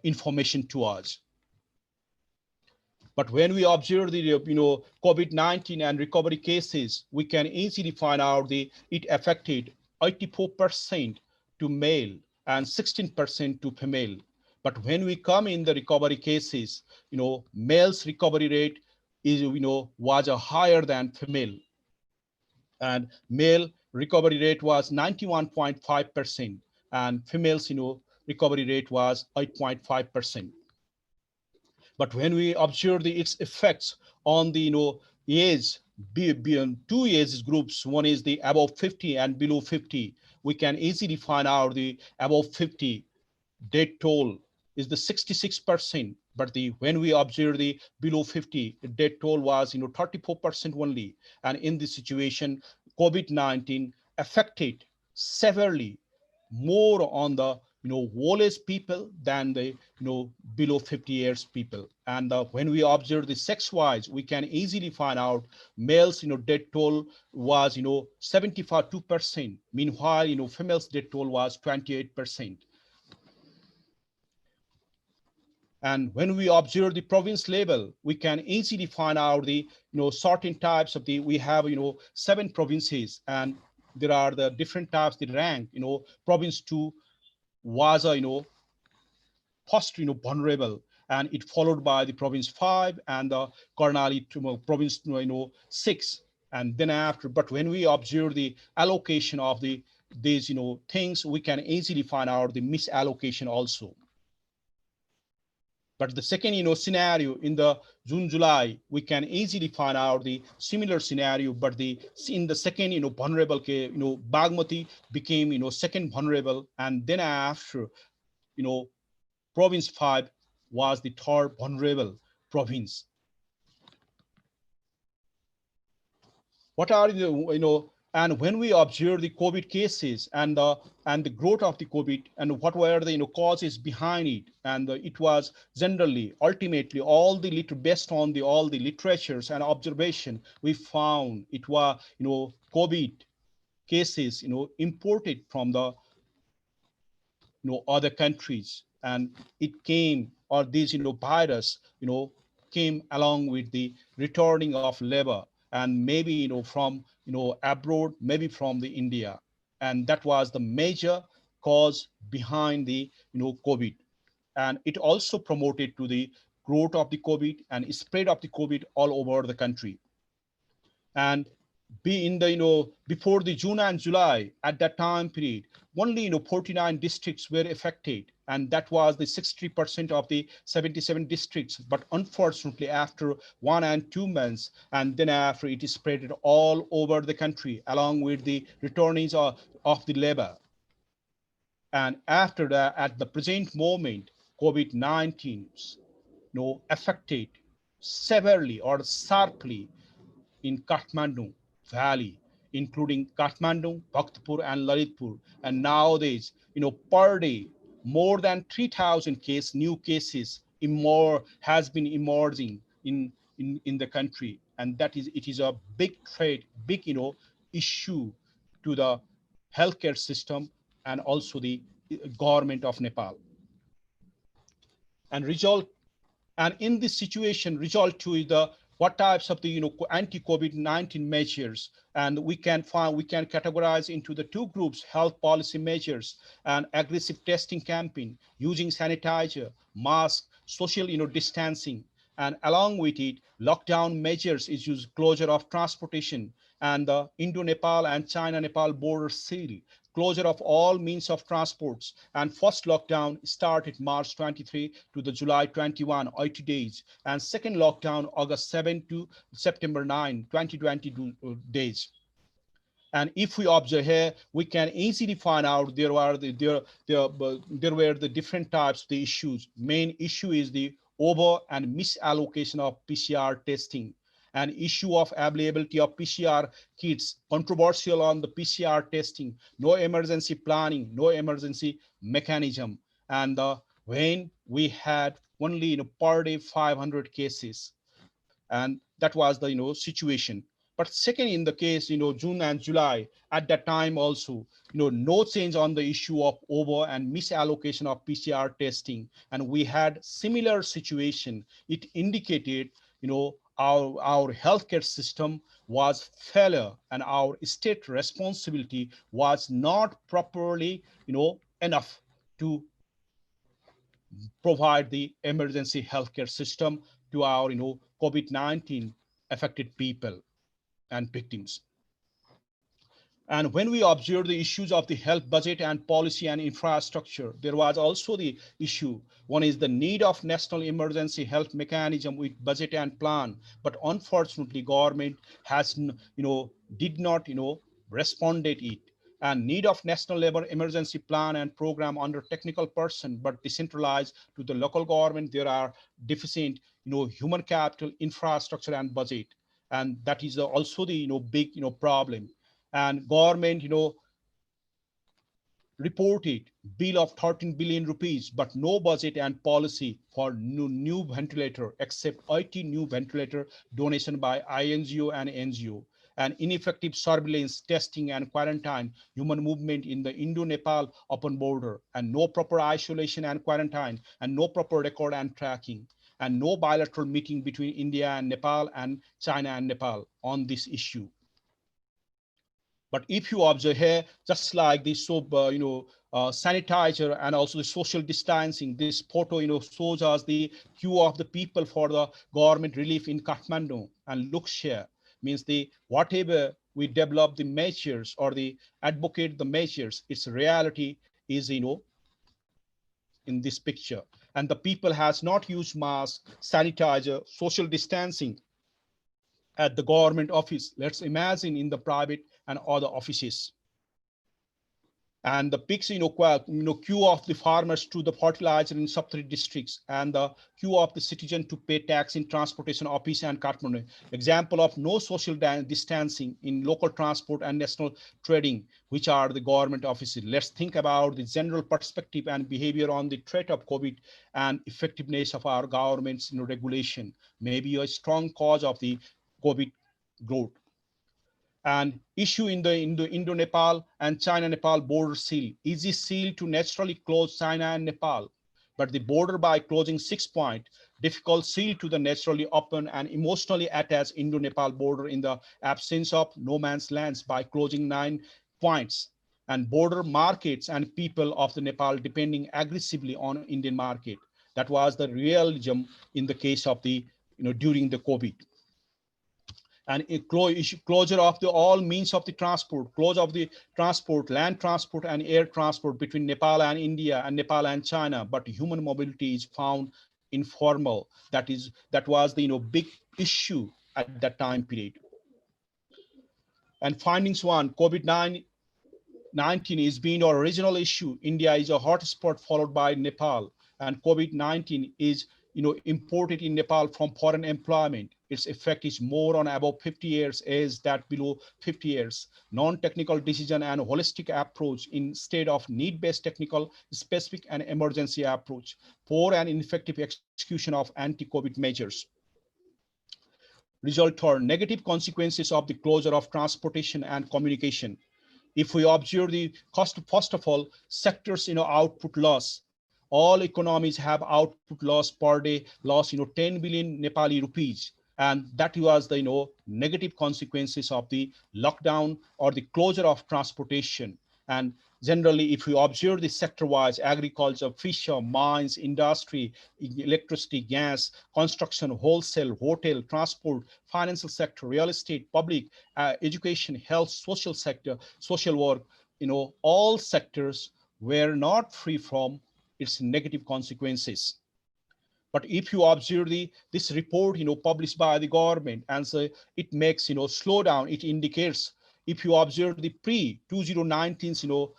information to us. But when we observe the COVID-19 and recovery cases, we can easily find out it affected 84% to male and 16% to female. But when we come in the recovery cases, male's recovery rate is was higher than female, and male recovery rate was 91.5%, and females recovery rate was 8.5%. But when we observe its effects on the age, beyond 2 age groups, one is the above 50 and below 50, we can easily find out the above 50 death toll is the 66%. But when we observe the below 50, the death toll was 34% only. And in this situation, COVID-19 affected severely more on the oldest people than the below 50 years people. And when we observe the sex wise, we can easily find out males death toll was 75.2%. Meanwhile females death toll was 28%. And when we observe the province level, we can easily find out the certain types of the, we have 7 provinces, and there are the different types, the rank. Province 2 was a first vulnerable, and it followed by the province 5 and the Karnali province 6. And then after, but when we observe the allocation of the these things, we can easily find out the misallocation also. But the second scenario in the June July, we can easily find out the similar scenario, but the in the second vulnerable case, Bagmati became second vulnerable, and then after province 5 was the third vulnerable province. What are the and when we observe the COVID cases and the growth of the COVID, and what were the causes behind it, and it was generally ultimately all the based on the all the literatures and observation, we found it was COVID cases imported from the other countries, and it came, or these virus came along with the returning of labor, and maybe from abroad, maybe from the India, and that was the major cause behind the COVID. And it also promoted to the growth of the COVID and spread of the COVID all over the country. And be in the before the June and July, at that time period, only 49 districts were affected, and that was the 60% of the 77 districts. But unfortunately, after 1 and 2 months, and then after, it is spread all over the country along with the returnees of the labor. And after that, at the present moment, COVID-19 affected severely or sharply in Kathmandu Valley, including Kathmandu, Bhaktapur, and Lalitpur. And nowadays, per day, more than 3,000 new cases has been emerging in the country. And it is a big threat, big, issue to the healthcare system and also the government of Nepal. And result, and in this situation, result to the what types of the anti-COVID-19 measures, and we can categorize into the 2 groups: health policy measures and aggressive testing campaign using sanitizer, mask, social distancing, and along with it, lockdown measures is used, closure of transportation, and the Indo-Nepal and China-Nepal border seal, closure of all means of transports, and first lockdown started March 23 to the July 21, 80 days, and second lockdown August 7 to September 9, 2022 days. And if we observe here, we can easily find out there were the different types of the issues. Main issue is the over and misallocation of PCR testing, an issue of availability of PCR kits, controversial on the PCR testing, no emergency planning, no emergency mechanism. And when we had only per day 500 cases, and that was the situation. But second, in the case June and July, at that time also no change on the issue of over and misallocation of PCR testing, and we had similar situation. It indicated our healthcare system was failure, and our state responsibility was not properly enough to provide the emergency healthcare system to our COVID-19 affected people and victims. And when we observe the issues of the health budget and policy and infrastructure, there was also the issue. One is the need of national emergency health mechanism with budget and plan, but unfortunately government has did not responded it. And need of national labor emergency plan and program under technical person, but decentralized to the local government. There are deficient human capital, infrastructure, and budget, and that is also the big problem. And government reported bill of 13 billion rupees, but no budget and policy for new ventilator except 80 new ventilator donation by INGO and NGO, and ineffective surveillance, testing and quarantine, human movement in the Indo-Nepal open border, and no proper isolation and quarantine, and no proper record and tracking, and no bilateral meeting between India and Nepal and China and Nepal on this issue. But if you observe here, just like the sanitizer and also the social distancing, this photo shows us the queue of the people for the government relief in Kathmandu, and looks here means the whatever we develop the measures or the advocate the measures, its reality is in this picture, and the people has not used mask, sanitizer, social distancing at the government office. Let's imagine in the private and other offices. And the pics, queue of the farmers to the fertilizer in sub-3 districts, and the queue of the citizen to pay tax in transportation office and Kathmandu. Example of no social distancing in local transport and national trading, which are the government offices. Let's think about the general perspective and behavior on the threat of COVID and effectiveness of our government's regulation, maybe a strong cause of the COVID growth. And issue in the Indo-Nepal and China-Nepal border seal. Easy seal to naturally close China and Nepal, but the border by closing 6 point, difficult seal to the naturally open and emotionally attached Indo-Nepal border in the absence of no man's lands by closing 9 points, and border markets and people of the Nepal depending aggressively on Indian market. That was the realism in the case of the, during the COVID. And closure of the all means of the transport, close of the transport, land transport and air transport between Nepal and India and Nepal and China, but human mobility is found informal. That was the big issue at that time period. And findings one, COVID-19 is being our regional issue. India is a hotspot followed by Nepal, and COVID-19 is imported in Nepal from foreign employment. Its effect is more on above 50 years as that below 50 years. Non-technical decision and holistic approach instead of need-based technical, specific and emergency approach. Poor and ineffective execution of anti-COVID measures. Result are negative consequences of the closure of transportation and communication. If we observe the cost, first of all, sectors, output loss. All economies have output loss per day, loss, 10 billion Nepali rupees. And that was the, negative consequences of the lockdown or the closure of transportation. And generally, if we observe the sector-wise, agriculture, fisher, mines, industry, electricity, gas, construction, wholesale, hotel, transport, financial sector, real estate, public, education, health, social sector, social work, all sectors were not free from its negative consequences. But if you observe this report, published by the government, and so it makes, slowdown, it indicates, if you observe the pre-2019,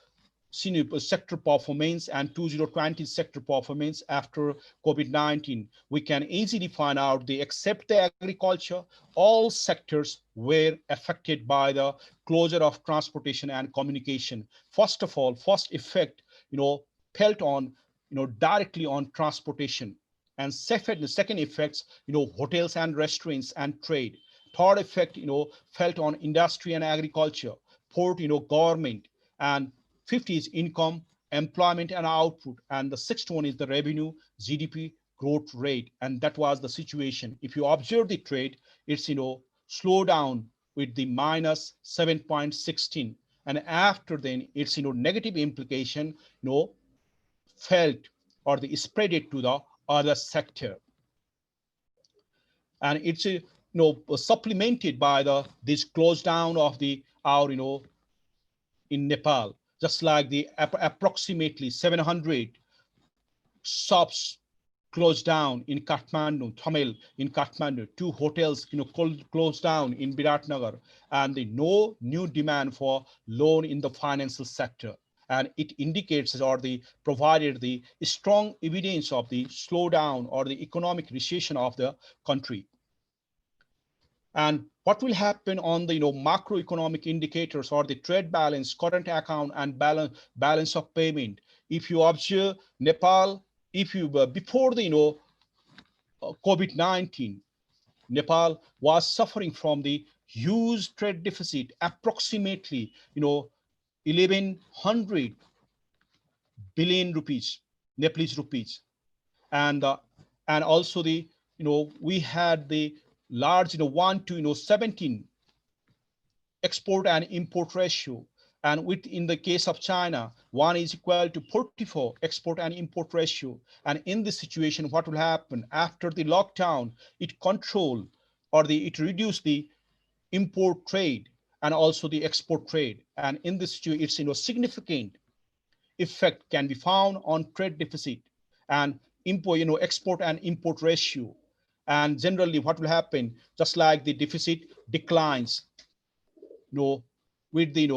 sector performance and 2020 sector performance after COVID-19, we can easily find out except the agriculture, all sectors were affected by the closure of transportation and communication. First of all, first effect, felt on, directly on transportation. And second effects, hotels and restaurants and trade. Third effect, felt on industry and agriculture. Fourth, government. And fifth is income, employment and output. And the sixth one is the revenue, GDP growth rate. And that was the situation. If you observe the trade, it's, slow down with the minus 7.16. And after then, it's, negative implication, felt or the spread it to the other sector. And it's supplemented by this close down of our in Nepal, just like the approximately 700 shops closed down in Kathmandu, Thamel in Kathmandu, 2 hotels closed down in Biratnagar, and no new demand for loan in the financial sector. And it indicates or provided the strong evidence of the slowdown or the economic recession of the country. And what will happen on the macroeconomic indicators or the trade balance, current account, and balance of payment? If you observe Nepal, if you before the COVID-19, Nepal was suffering from the huge trade deficit, approximately 1100 billion rupees, Nepalese rupees, and also the we had the large 1 to 17 export and import ratio. And with in the case of China, 1 is equal to 44 export and import ratio. And in this situation, what will happen after the lockdown? It control or it reduce the import trade and also the export trade. And in this situation, it's significant effect can be found on trade deficit and import, export and import ratio. And generally, what will happen? Just like the deficit declines, with the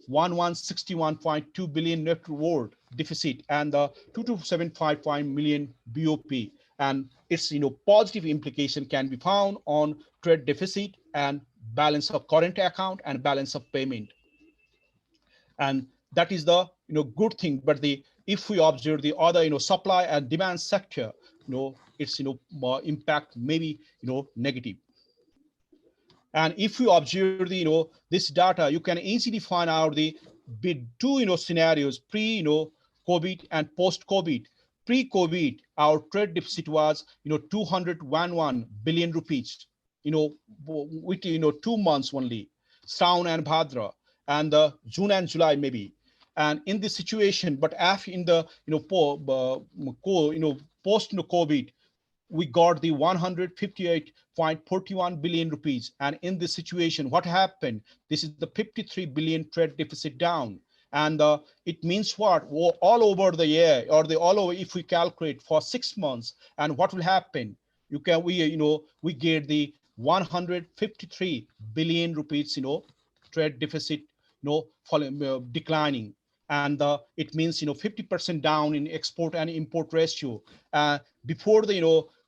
1161.2 billion net world deficit and the 2275 million BOP, and its positive implication can be found on trade deficit and balance of current account and balance of payment. And that is the good thing. But the if we observe the other supply and demand sector, its impact maybe negative. And if you observe the this data, you can easily find out the two scenarios: pre COVID and post COVID. Pre COVID, our trade deficit was 211 billion rupees, with 2 months only, Sawan and Bhadra, and June and July maybe. And in this situation, but after in the post COVID, we got the 158.41 billion rupees. And in this situation, what happened? This is the 53 billion trade deficit down. And it means what? Well, all over the year, or the all over, if we calculate for 6 months, and what will happen? We get the 153 billion rupees, trade deficit, declining. And it means 50% down in export and import ratio. Before the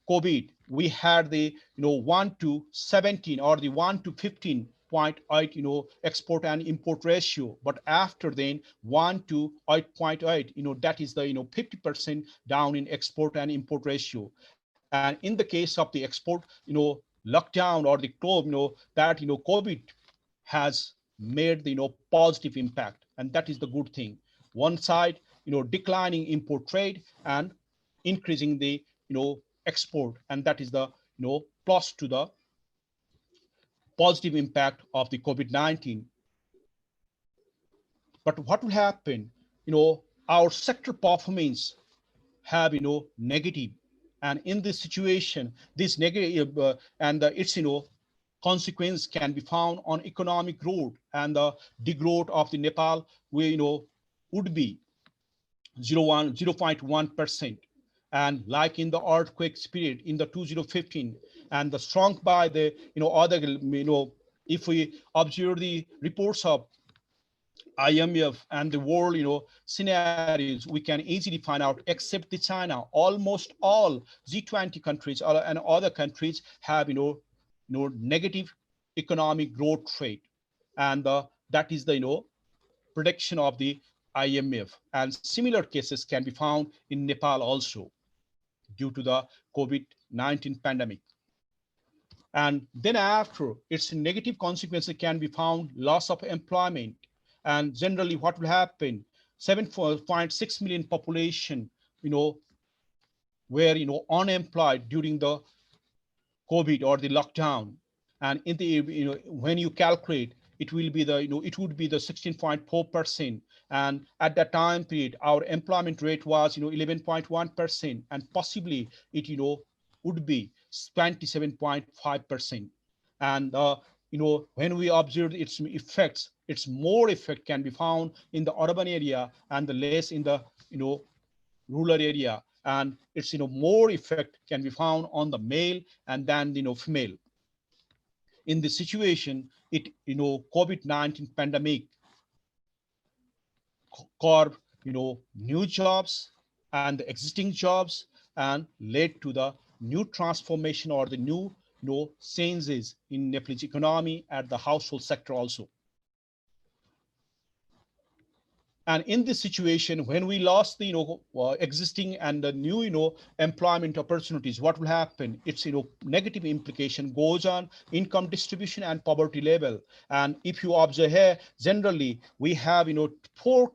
COVID, we had the 1 to 17 or the 1 to 15.8 export and import ratio. But after then 1 to 8.8, that is the 50% down in export and import ratio. And in the case of the export lockdown or the that COVID has made the positive impact, and that is the good thing. One side, declining import trade and increasing the export, and that is the plus to the positive impact of the COVID-19. But what will happen? Our sector performance have negative, and in this situation, this negative and its consequence can be found on economic growth, and the degrowth of the Nepal will would be 0.1%. And like in the earthquake period in the 2015, and the shrunk by the other if we observe the reports of IMF and the world scenarios, we can easily find out, except the China, almost all G20 countries and other countries have negative economic growth rate. And that is the prediction of the IMF. And similar cases can be found in Nepal also, due to the COVID-19 pandemic. And then after, its negative consequences can be found: loss of employment. And generally, what will happen? 7.6 million population, were unemployed during the COVID or the lockdown. And in the when you calculate, it will be the it would be the 16.4%. And at that time period, our employment rate was 11.1%, and possibly it would be 27.5%. And when we observe its effects, its more effect can be found in the urban area and the less in the rural area. And its more effect can be found on the male and then female. In this situation, it COVID-19 pandemic carved new jobs and the existing jobs, and led to the new transformation or the new changes in Nepalese economy at the household sector also. And in this situation, when we lost the existing and the new employment opportunities, what will happen? It's negative implication goes on income distribution and poverty level. And if you observe here, generally we have four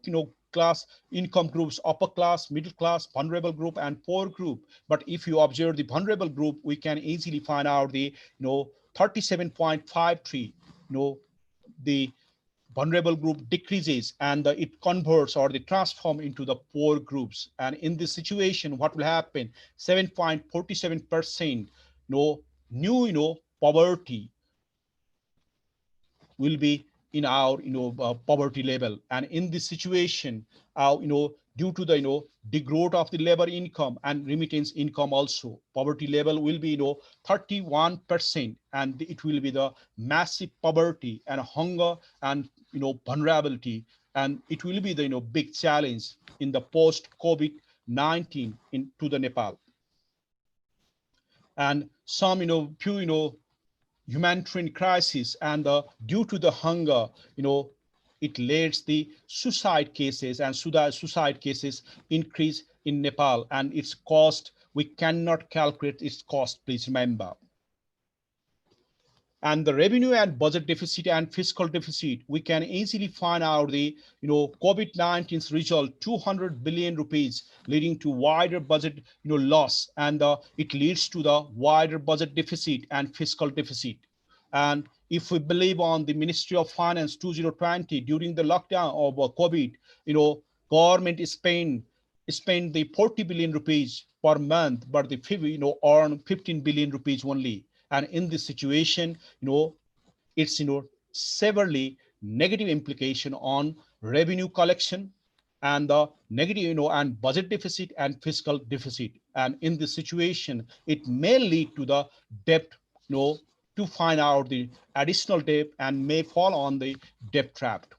class income groups: upper class, middle class, vulnerable group, and poor group. But if you observe the vulnerable group, we can easily find out the 37.53 the vulnerable group decreases, and it converts or they transform into the poor groups. And in this situation, what will happen? 7.47% new poverty will be in our poverty level. And in this situation, due to the degrowth of the labor income and remittance income also, poverty level will be 31%, and it will be the massive poverty and hunger and vulnerability, and it will be the big challenge in the post COVID-19 into the Nepal. And some few humanitarian crisis, and due to the hunger, it leads the suicide cases, and suicide cases increase in Nepal, and its cost, we cannot calculate its cost, please remember. And the revenue and budget deficit and fiscal deficit, we can easily find out the COVID-19's result, 200 billion rupees, leading to wider budget loss, and it leads to the wider budget deficit and fiscal deficit. And if we believe on the Ministry of Finance 2020, during the lockdown of COVID, government spend the 40 billion rupees per month, but the earn 15 billion rupees only. And in this situation, it's severely negative implication on revenue collection, and the negative and budget deficit and fiscal deficit. And in this situation, it may lead to the debt to find out the additional debt, and may fall on the debt trap.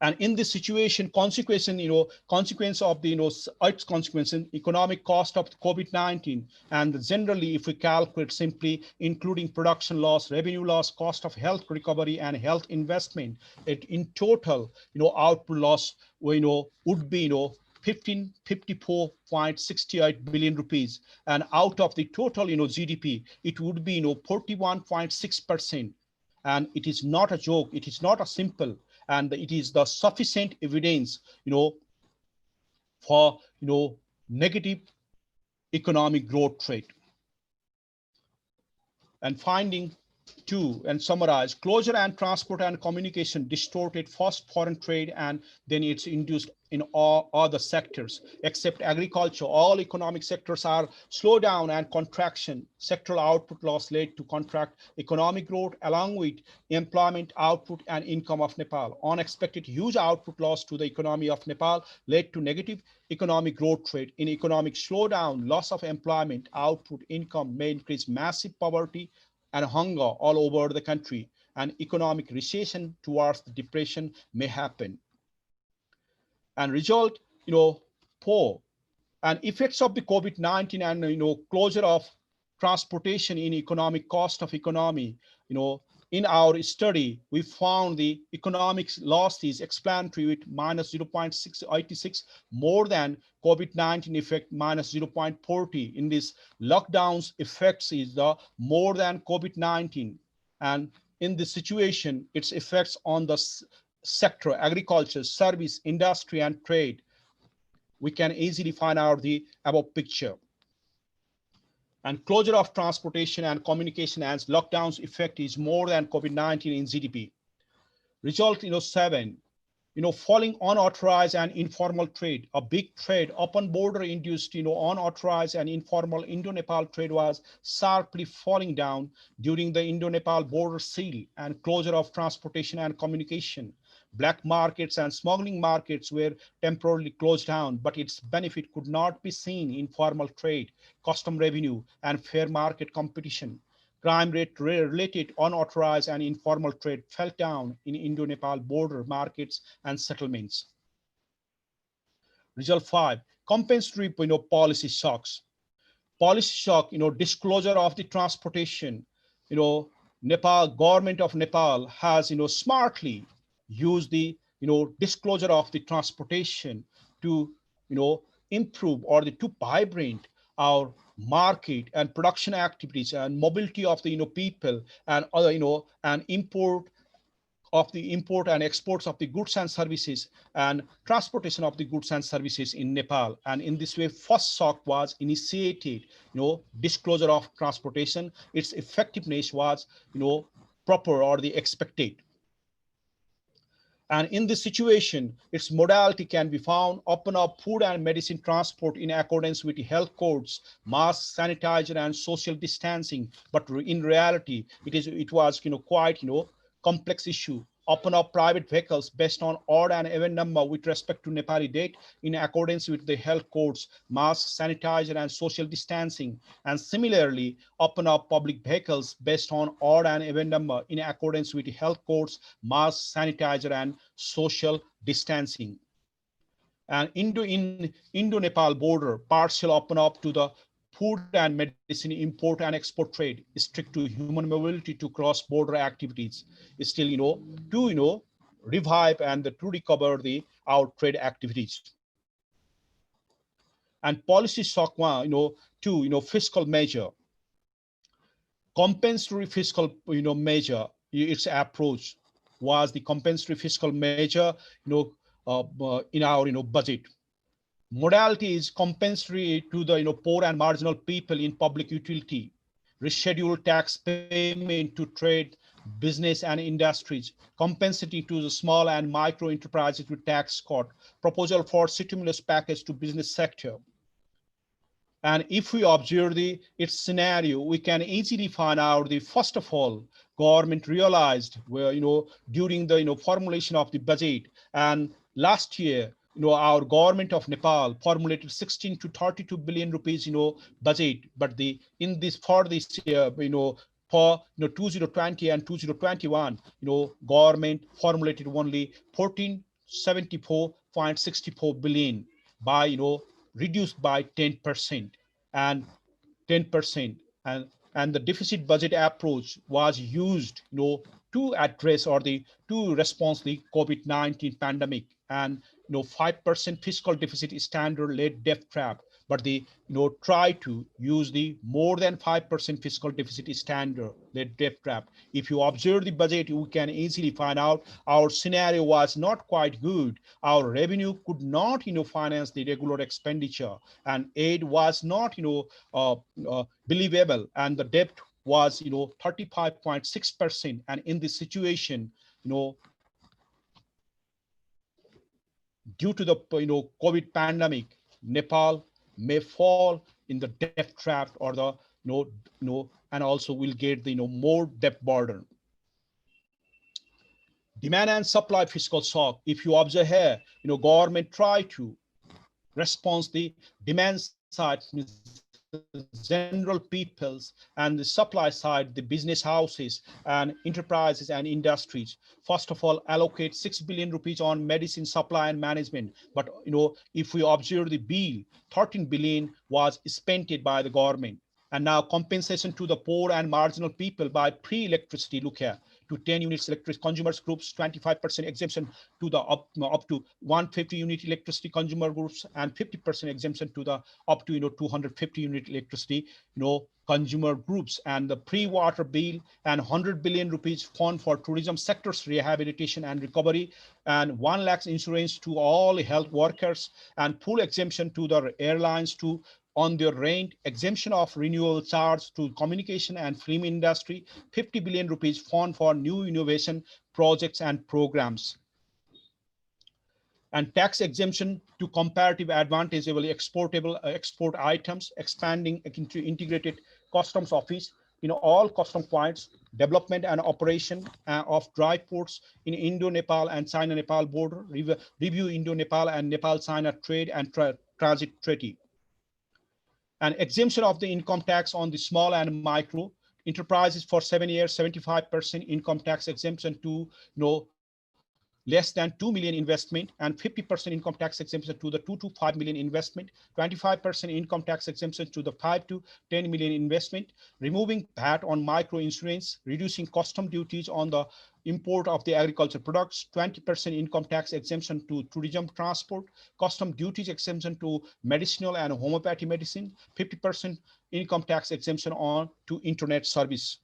And in this situation, consequence of the its consequence in economic cost of COVID-19, and generally, if we calculate simply, including production loss, revenue loss, cost of health recovery, and health investment, it in total, output loss, would be 54.68 billion rupees, and out of the total GDP, it would be 41.6%. And it is not a joke, it is not a simple, and it is the sufficient evidence for negative economic growth rate. And finding two, and summarize: closure and transport and communication distorted first foreign trade, and then it's induced in all other sectors except agriculture. All economic sectors are slow down and contraction. Sectoral output loss led to contract economic growth, along with employment, output, and income of Nepal. Unexpected huge output loss to the economy of Nepal led to negative economic growth rate. In economic slowdown, loss of employment, output, income may increase massive poverty and hunger all over the country, and economic recession towards the depression may happen. And result, poor. And effects of the COVID-19 and closure of transportation in economic cost of economy. In our study, we found the economic loss is explanatory with minus 0.686, more than COVID-19 effect minus 0.40. In this lockdowns effects is the more than COVID-19. And in this situation, its effects on the sector, agriculture, service, industry, and trade, we can easily find out the above picture. And closure of transportation and communication as lockdowns effect is more than COVID-19 in GDP. Result, 7, falling unauthorized and informal trade. A big trade, open border induced, unauthorized and informal Indo-Nepal trade was sharply falling down during the Indo-Nepal border seal and closure of transportation and communication. Black markets and smuggling markets were temporarily closed down, but its benefit could not be seen in formal trade, custom revenue, and fair market competition. Crime rate related unauthorized and informal trade fell down in Indo-Nepal border markets and settlements. Result 5, compensatory policy shocks. policy shock, disclosure of the transportation, Nepal, government of Nepal has, smartly used the, disclosure of the transportation to, improve or to vibrate our market and production activities and mobility of the, people and other, and import and exports of the goods and services and transportation of the goods and services in Nepal. And in this way, first SOC was initiated, disclosure of transportation. Its effectiveness was, proper or the expected. And in this situation, its modality can be found open up food and medicine transport in accordance with the health codes, mask, sanitizer, and social distancing. But in reality, it was quite complex issue. Open up private vehicles based on odd and even number with respect to Nepali date in accordance with the health codes, mask, sanitizer, and social distancing. And similarly, open up public vehicles based on odd and even number in accordance with the health codes, mask, sanitizer, and social distancing. And Indo-Nepal border partial open up to the food and medicine import and export trade, strict to human mobility to cross-border activities, is still, to, revive and to recover the our trade activities. And policy shock, to, fiscal measure, compensatory fiscal, measure, its approach was the compensatory fiscal measure, in our, budget. Modality is compensatory to the, poor and marginal people in public utility, reschedule tax payment to trade, business and industries, compensating to the small and micro enterprises with tax cut, proposal for stimulus package to business sector. And if we observe its scenario, we can easily find out the first of all, government realized where, during the, formulation of the budget, and last year, our government of Nepal formulated 16 to 32 billion rupees, budget, but for this year, for 2020 and 2021, government formulated only 1474.64 billion by, reduced by 10% and 10%. And the deficit budget approach was used, to address or to respond the COVID-19 pandemic. And 5% fiscal deficit standard led debt trap, but try to use the more than 5% fiscal deficit standard led debt trap. If you observe the budget, you can easily find out our scenario was not quite good. Our revenue could not finance the regular expenditure, and aid was not believable, and the debt was 35.6%. And in this situation, due to the COVID pandemic, Nepal may fall in the debt trap or the and also will get the more debt burden. Demand and supply fiscal shock. If you observe here, government try to respond the demand side, general peoples, and the supply side, the business houses and enterprises and industries. First of all, allocate 6 billion rupees on medicine supply and management. But if we observe the bill, 13 billion was spent by the government. And now compensation to the poor and marginal people by free electricity. Look here, to 10 units electricity consumers groups, 25% exemption to the up to 150 unit electricity consumer groups, and 50% exemption to the up to 250 unit electricity consumer groups. And the pre-water bill and 100 billion rupees fund for tourism sectors rehabilitation and recovery, and 1 lakh insurance to all health workers, and full exemption to the airlines to on their rent, exemption of renewal charge to communication and film industry, 50 billion rupees fund for new innovation projects and programs. And tax exemption to comparative advantageable exportable export items, expanding into integrated customs office in all custom points, development and operation of dry ports in Indo-Nepal and China-Nepal border, review Indo-Nepal and Nepal-China trade and transit treaty. And exemption of the income tax on the small and micro enterprises for 7 years, 75% income tax exemption to less than 2 million investment, and 50% income tax exemption to the 2 to 5 million investment, 25% income tax exemption to the 5 to 10 million investment, removing VAT on micro insurance, reducing custom duties on the import of the agriculture products, 20% income tax exemption to tourism transport, custom duties exemption to medicinal and homeopathy medicine, 50% income tax exemption on to internet service.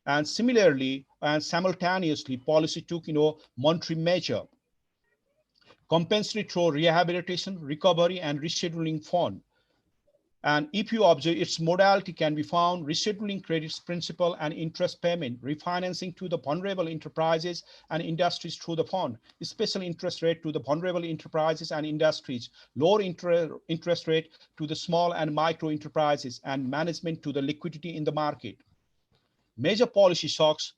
And similarly and simultaneously, policy took monetary measure, compensatory through rehabilitation, recovery, and rescheduling fund. And if you observe, its modality can be found: rescheduling credits principal and interest payment, refinancing to the vulnerable enterprises and industries through the fund, special interest rate to the vulnerable enterprises and industries, lower interest rate to the small and micro enterprises, and management to the liquidity in the market. Major policy shocks,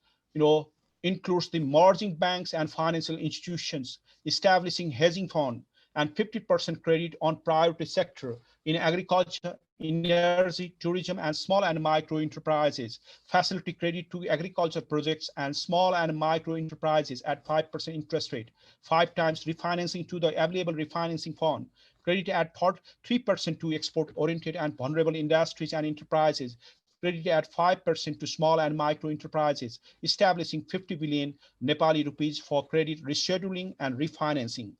includes the merging banks and financial institutions, establishing hedging fund, and 50% credit on priority sector in agriculture, energy, tourism, and small and micro enterprises, facility credit to agriculture projects and small and micro enterprises at 5% interest rate, 5 times refinancing to the available refinancing fund, credit at 3% to export-oriented and vulnerable industries and enterprises, credit at 5% to small and micro enterprises, establishing 50 billion Nepali rupees for credit rescheduling and refinancing.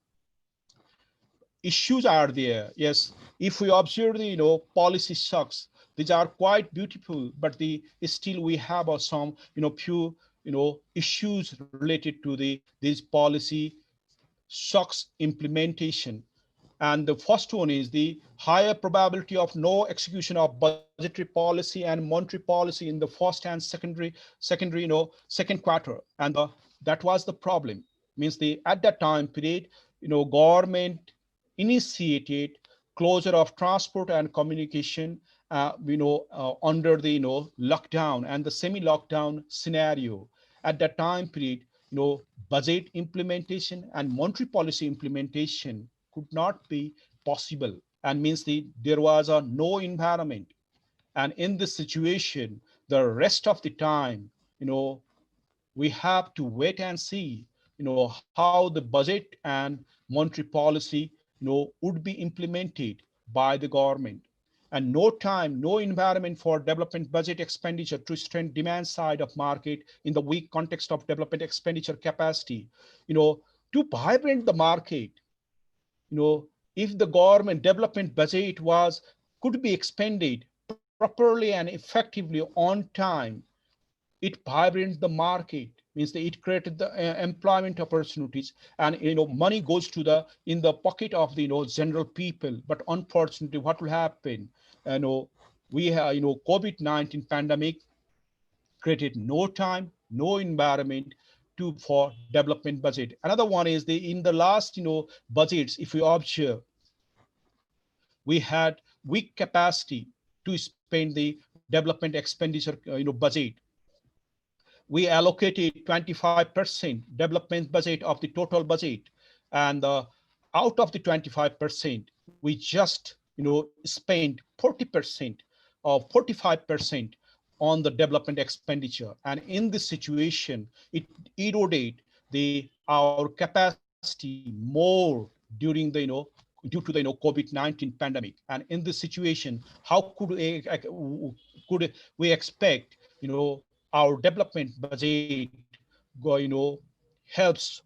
Issues are there. Yes, if we observe the policy shocks, these are quite beautiful, but still we have some few issues related to these policy shocks implementation. And the first one is the higher probability of no execution of budgetary policy and monetary policy in the first and second quarter. And that was the problem. Means at that time period, government initiated closure of transport and communication, under the lockdown and the semi-lockdown scenario. At that time period, budget implementation and monetary policy implementation could not be possible, and means there was no environment. And in this situation, the rest of the time, we have to wait and see, how the budget and monetary policy, would be implemented by the government. And no time, no environment for development budget expenditure to strengthen demand side of market in the weak context of development expenditure capacity, to vibrate the market. If the government development budget could be expended properly and effectively on time, it vibrates the market, means that it created the employment opportunities, and money goes to in the pocket of the general people. But unfortunately, what will happen? We have COVID-19 pandemic created no time, no environment for development budget. Another one is in the last budgets, if we observe, we had weak capacity to spend the development expenditure budget. We allocated 25% development budget of the total budget, and out of the 25%, we just spent 40% or 45% on the development expenditure. And in this situation, it eroded our capacity more during the due to the COVID-19 pandemic. And in this situation, how could we expect our development budget helps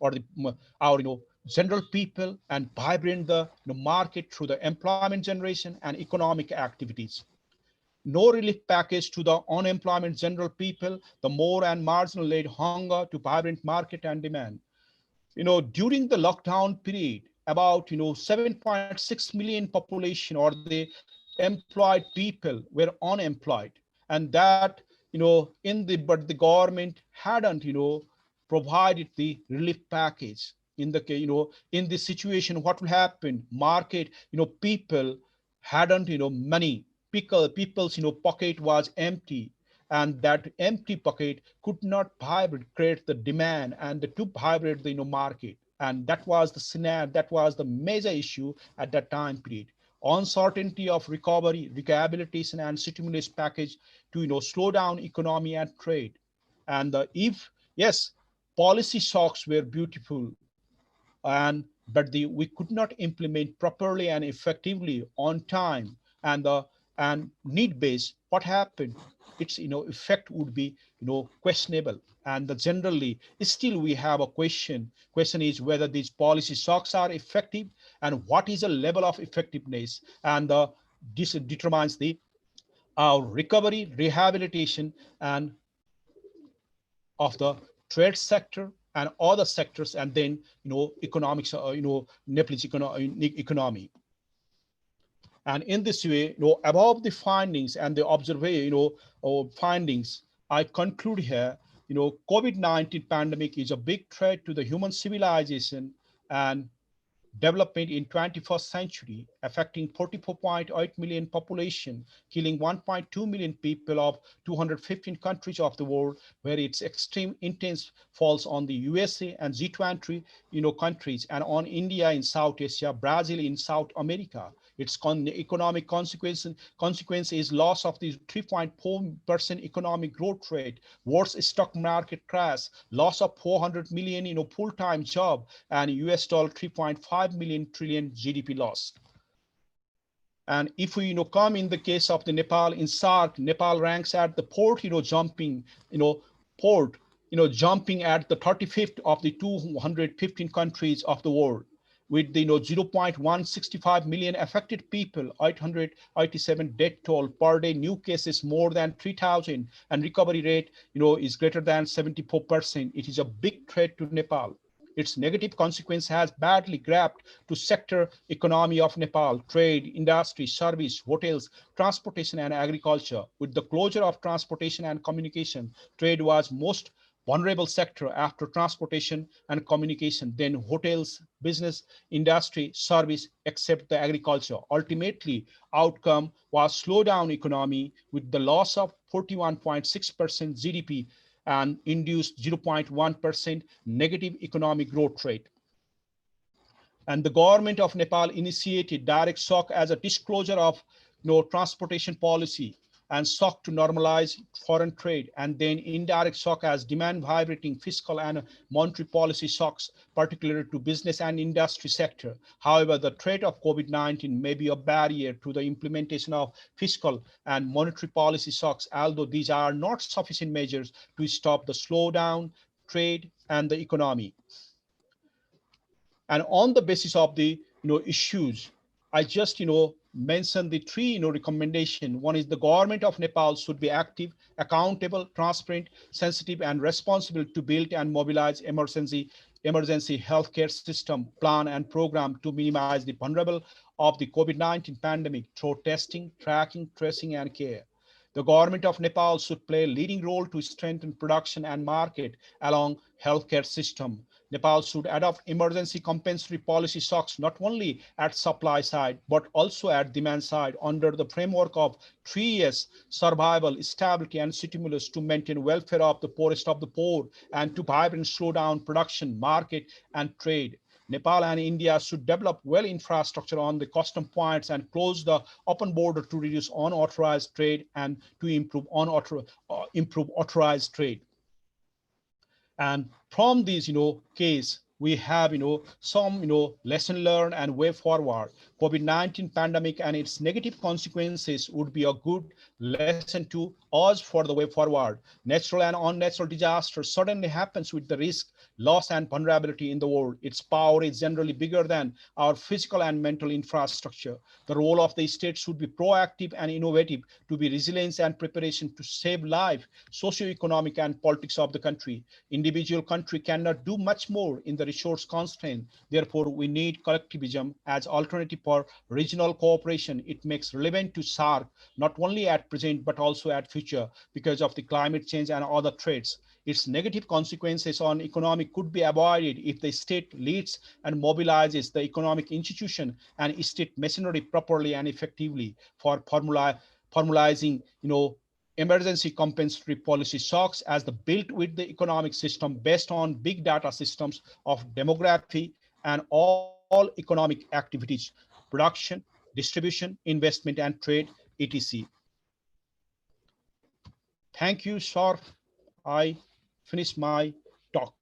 our general people and vibrate the market through the employment generation and economic activities? No relief package to the unemployment general people, the more and marginal laid hunger to vibrant market and demand. During the lockdown period, about 7.6 million population or the employed people were unemployed, and that but the government hadn't provided the relief package. In this situation, what will happen? Market people hadn't money. People's pocket was empty, and that empty pocket could not create the demand and to vibrate the market. And that was the scenario, that was the major issue at that time period. Uncertainty of recovery, rehabilitation, and stimulus package to slow down economy and trade. And if yes, policy shocks were beautiful, we could not implement properly and effectively on time, and need base. What happened? Its effect would be questionable, and generally still we have a question is whether these policy shocks are effective, and what is the level of effectiveness, and this determines the our recovery, rehabilitation, and of the trade sector and other sectors, and then economics, Nepal's economy. And in this way, above the findings and the observation, findings, I conclude here, COVID-19 pandemic is a big threat to the human civilization and development in 21st century, affecting 44.8 million population, killing 1.2 million people of 215 countries of the world, where its extreme intense falls on the USA and G20 countries, and on India in South Asia, Brazil in South America. Its economic consequence is loss of the 3.4% economic growth rate, worse stock market crash, loss of 400 million full-time job, and US dollar 3.5 million trillion GDP loss. And if we come in the case of the Nepal in SAARC, Nepal ranks at the jumping at the 35th of the 215 countries of the world, with the 0.165 million affected people, 887 death toll per day, new cases more than 3,000, and recovery rate is greater than 74%. It is a big threat to Nepal. Its negative consequence has badly grabbed to sector economy of Nepal, trade, industry, service, hotels, transportation, and agriculture. With the closure of transportation and communication, trade was most vulnerable sector after transportation and communication, then hotels, business, industry, service, except the agriculture. Ultimately, outcome was slowdown economy with the loss of 41.6% GDP and induced 0.1% negative economic growth rate. And the government of Nepal initiated direct shock as a disclosure of transportation policy, and shock to normalize foreign trade, and then indirect shock as demand vibrating fiscal and monetary policy shocks, particularly to business and industry sector. However, the threat of COVID-19 may be a barrier to the implementation of fiscal and monetary policy shocks, although these are not sufficient measures to stop the slowdown, trade, and the economy. And on the basis of the issues, I just mention the three recommendation. One is the government of Nepal should be active, accountable, transparent, sensitive, and responsible to build and mobilize emergency healthcare system plan and program to minimize the vulnerable of the COVID-19 pandemic through testing, tracking, tracing, and care. The government of Nepal should play a leading role to strengthen production and market along healthcare system. Nepal should adopt emergency compensatory policy shocks not only at supply side, but also at demand side under the framework of 3S: survival, stability, and stimulus to maintain welfare of the poorest of the poor and to vibrant slow down production, market, and trade. Nepal and India should develop well infrastructure on the custom points and close the open border to reduce unauthorized trade and to improve authorized trade. And from this case, we have some lesson learned and way forward. COVID-19 pandemic and its negative consequences would be a good lesson to us for the way forward. Natural and unnatural disaster suddenly happens with the risk, loss, and vulnerability in the world. Its power is generally bigger than our physical and mental infrastructure. The role of the state should be proactive and innovative to be resilience and preparation to save life, socio-economic, and politics of the country. Individual country cannot do much more in the resource constraint. Therefore, we need collectivism as alternative for regional cooperation. It makes relevant to SAARC not only at present but also at future because of the climate change and other threats. Its negative consequences on economic could be avoided if the state leads and mobilizes the economic institution and state machinery properly and effectively for formalizing emergency compensatory policy shocks as the built with the economic system based on big data systems of demography and all economic activities, production, distribution, investment, and trade, etc. Thank you, sir. I finish my talk.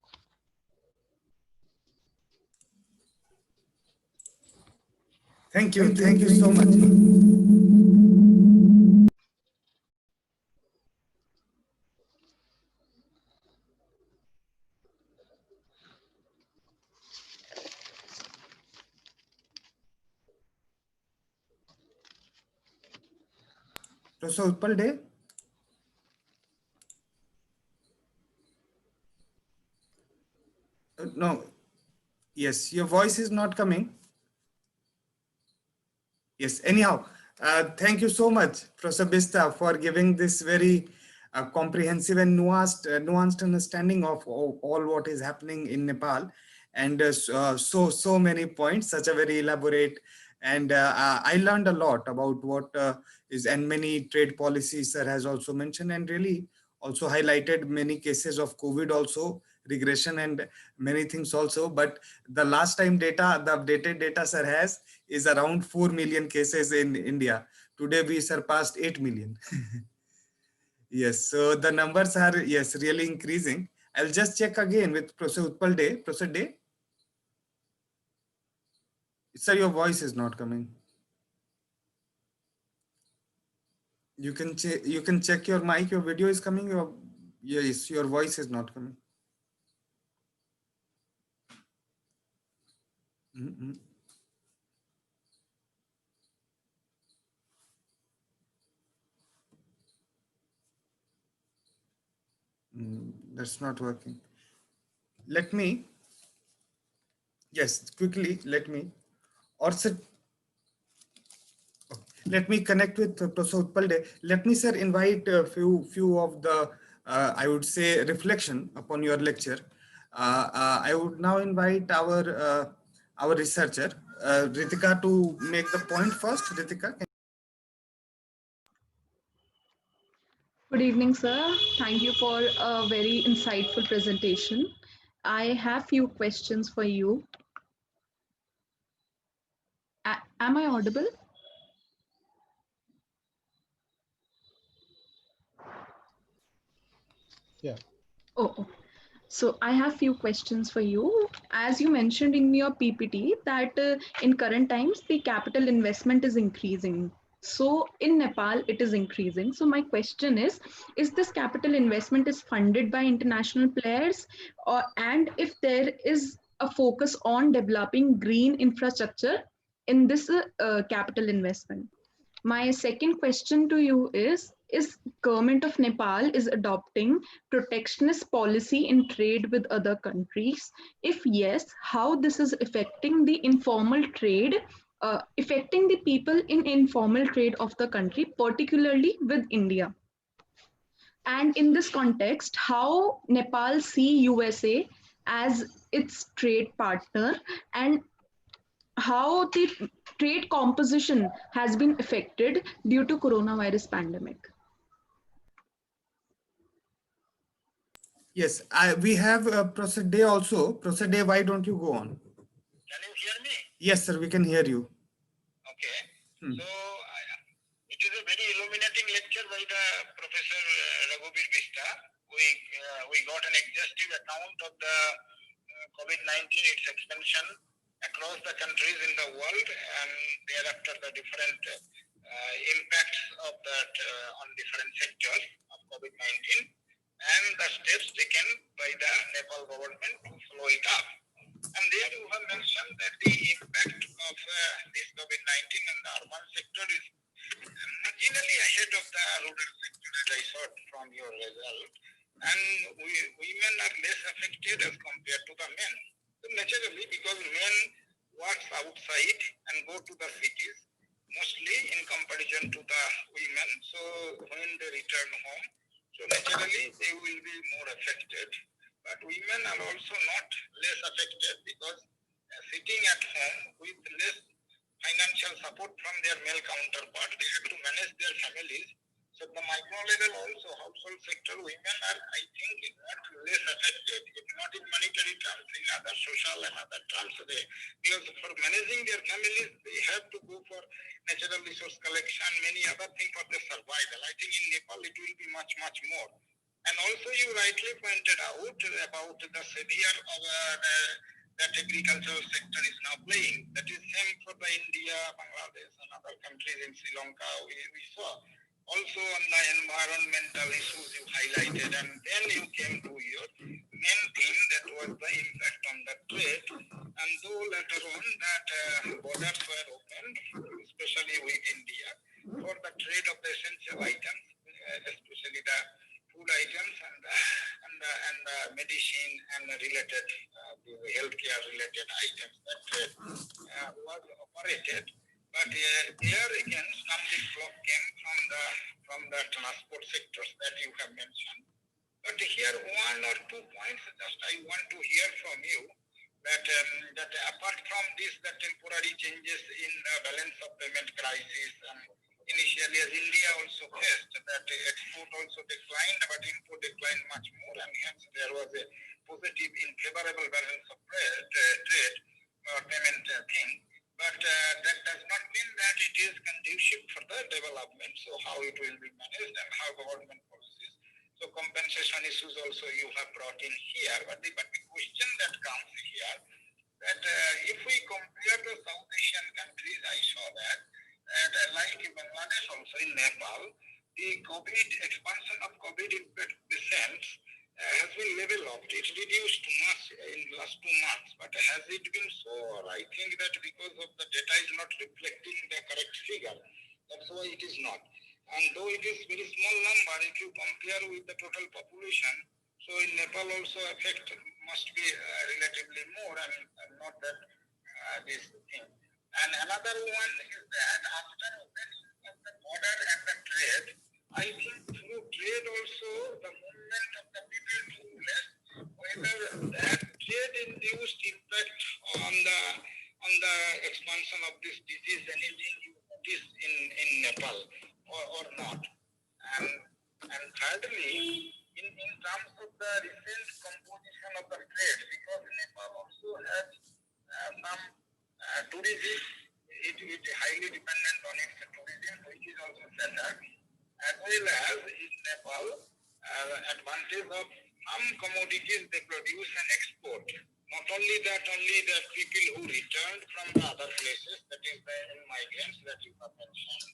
Thank you. Thank you so much. Professor Utpal De? No. Yes, your voice is not coming. Yes, anyhow, thank you so much, Professor Bista, for giving this very comprehensive and nuanced understanding of all what is happening in Nepal, and so many points, such a very elaborate, and I learned a lot about what is, and many trade policies sir has also mentioned, and really also highlighted many cases of COVID also, regression and many things also. But the last time data, the updated data sir has, is around 4 million cases in India. Today we surpassed 8 million. Yes, so the numbers are, yes, really increasing. I'll just check again with Professor Utpal De. Professor De, sir, your voice is not coming. You can check your mic, your video is coming, yes, your voice is not coming. Mm-mm. That's not working. Let me, yes, quickly, or sir, let me connect with Professor Utpal De. Let me, sir, invite a few of the, I would say, reflection upon your lecture. I would now invite our researcher, Ritika, to make the point first. Ritika, Good evening, sir. Thank you for a very insightful presentation. I have few questions for you. Am I audible? Yeah. Oh. So I have few questions for you. As you mentioned in your PPT that in current times the capital investment is increasing. So in Nepal it is increasing. So my question is this capital investment is funded by international players, and if there is a focus on developing green infrastructure in this capital investment? My second question to you is government of Nepal is adopting protectionist policy in trade with other countries? If yes, how this is affecting the informal trade, affecting the people in informal trade of the country, particularly with India? And in this context, how Nepal see USA as its trade partner, and how the trade composition has been affected due to coronavirus pandemic? yes, we have Professor De also. Professor De, why don't you go on? Can you hear me? Yes, sir, we can hear you. Okay. So it is a very illuminating lecture by the Professor Raghubir Bista. We got an exhaustive account of the COVID-19, its expansion across the countries in the world, and thereafter the different impacts of that on different sectors of COVID-19, and the steps taken by the Nepal government to follow it up. And there you have mentioned that the impact of this COVID-19 on the urban sector is marginally ahead of the rural sector, as I saw from your result. And women are less affected as compared to the men. So naturally, because men work outside and go to the cities, mostly in comparison to the women. So when they return home, so naturally they will be more affected. But women are also not less affected because sitting at home with less financial support from their male counterpart, they have to manage their families. So the micro level also, household sector, women are, I think, less affected, if not in monetary terms, in other social and other terms. Because for managing their families, they have to go for natural resource collection, many other things for their survival. I think in Nepal it will be much, much more. And also you rightly pointed out about the severe that agricultural sector is now playing. That is same for the India, Bangladesh, and other countries in Sri Lanka. We saw also on the environmental issues you highlighted, and then you came to your main theme, that was the impact on the trade. And though later on that borders were opened, especially with India, for the trade of the essential items, especially the food items and medicine and related healthcare related items, that trade was operated. But there again, stumbling block came from the transport sectors that you have mentioned. But here, one or 2 points just I want to hear from you, that apart from this, the temporary changes in the balance of payment crisis, initially as India also faced, that export also declined, but import declined much more, and hence there was a positive in favorable balance of trade or payment thing. But that does not mean that it is conducive for the development. So how it will be managed and how government policies. So compensation issues also you have brought in here. But the question that comes here, that if we compare the South Asian countries, I saw that like in Bangladesh, also in Nepal, the COVID expansion of COVID patients has been level off. It reduced too much in the last 2 months, but has it been so? I think that because of the data is not reflecting the correct figure, that's why it is not. And though it is very small number, if you compare with the total population, so in Nepal also effect must be relatively more, and not that this thing. And another one is that after opening of the border and the trade, I think through trade also the movement of the people to less, whether that trade-induced impact on the expansion of this disease, anything you notice in Nepal or not. And thirdly, in terms of the recent composition of the trade, because Nepal also has some tourism, it is highly dependent on its tourism, which is also centered, as well as in Nepal, advantage of some commodities they produce and export. Not only that, only the people who returned from the other places, that is the migrants that you have mentioned,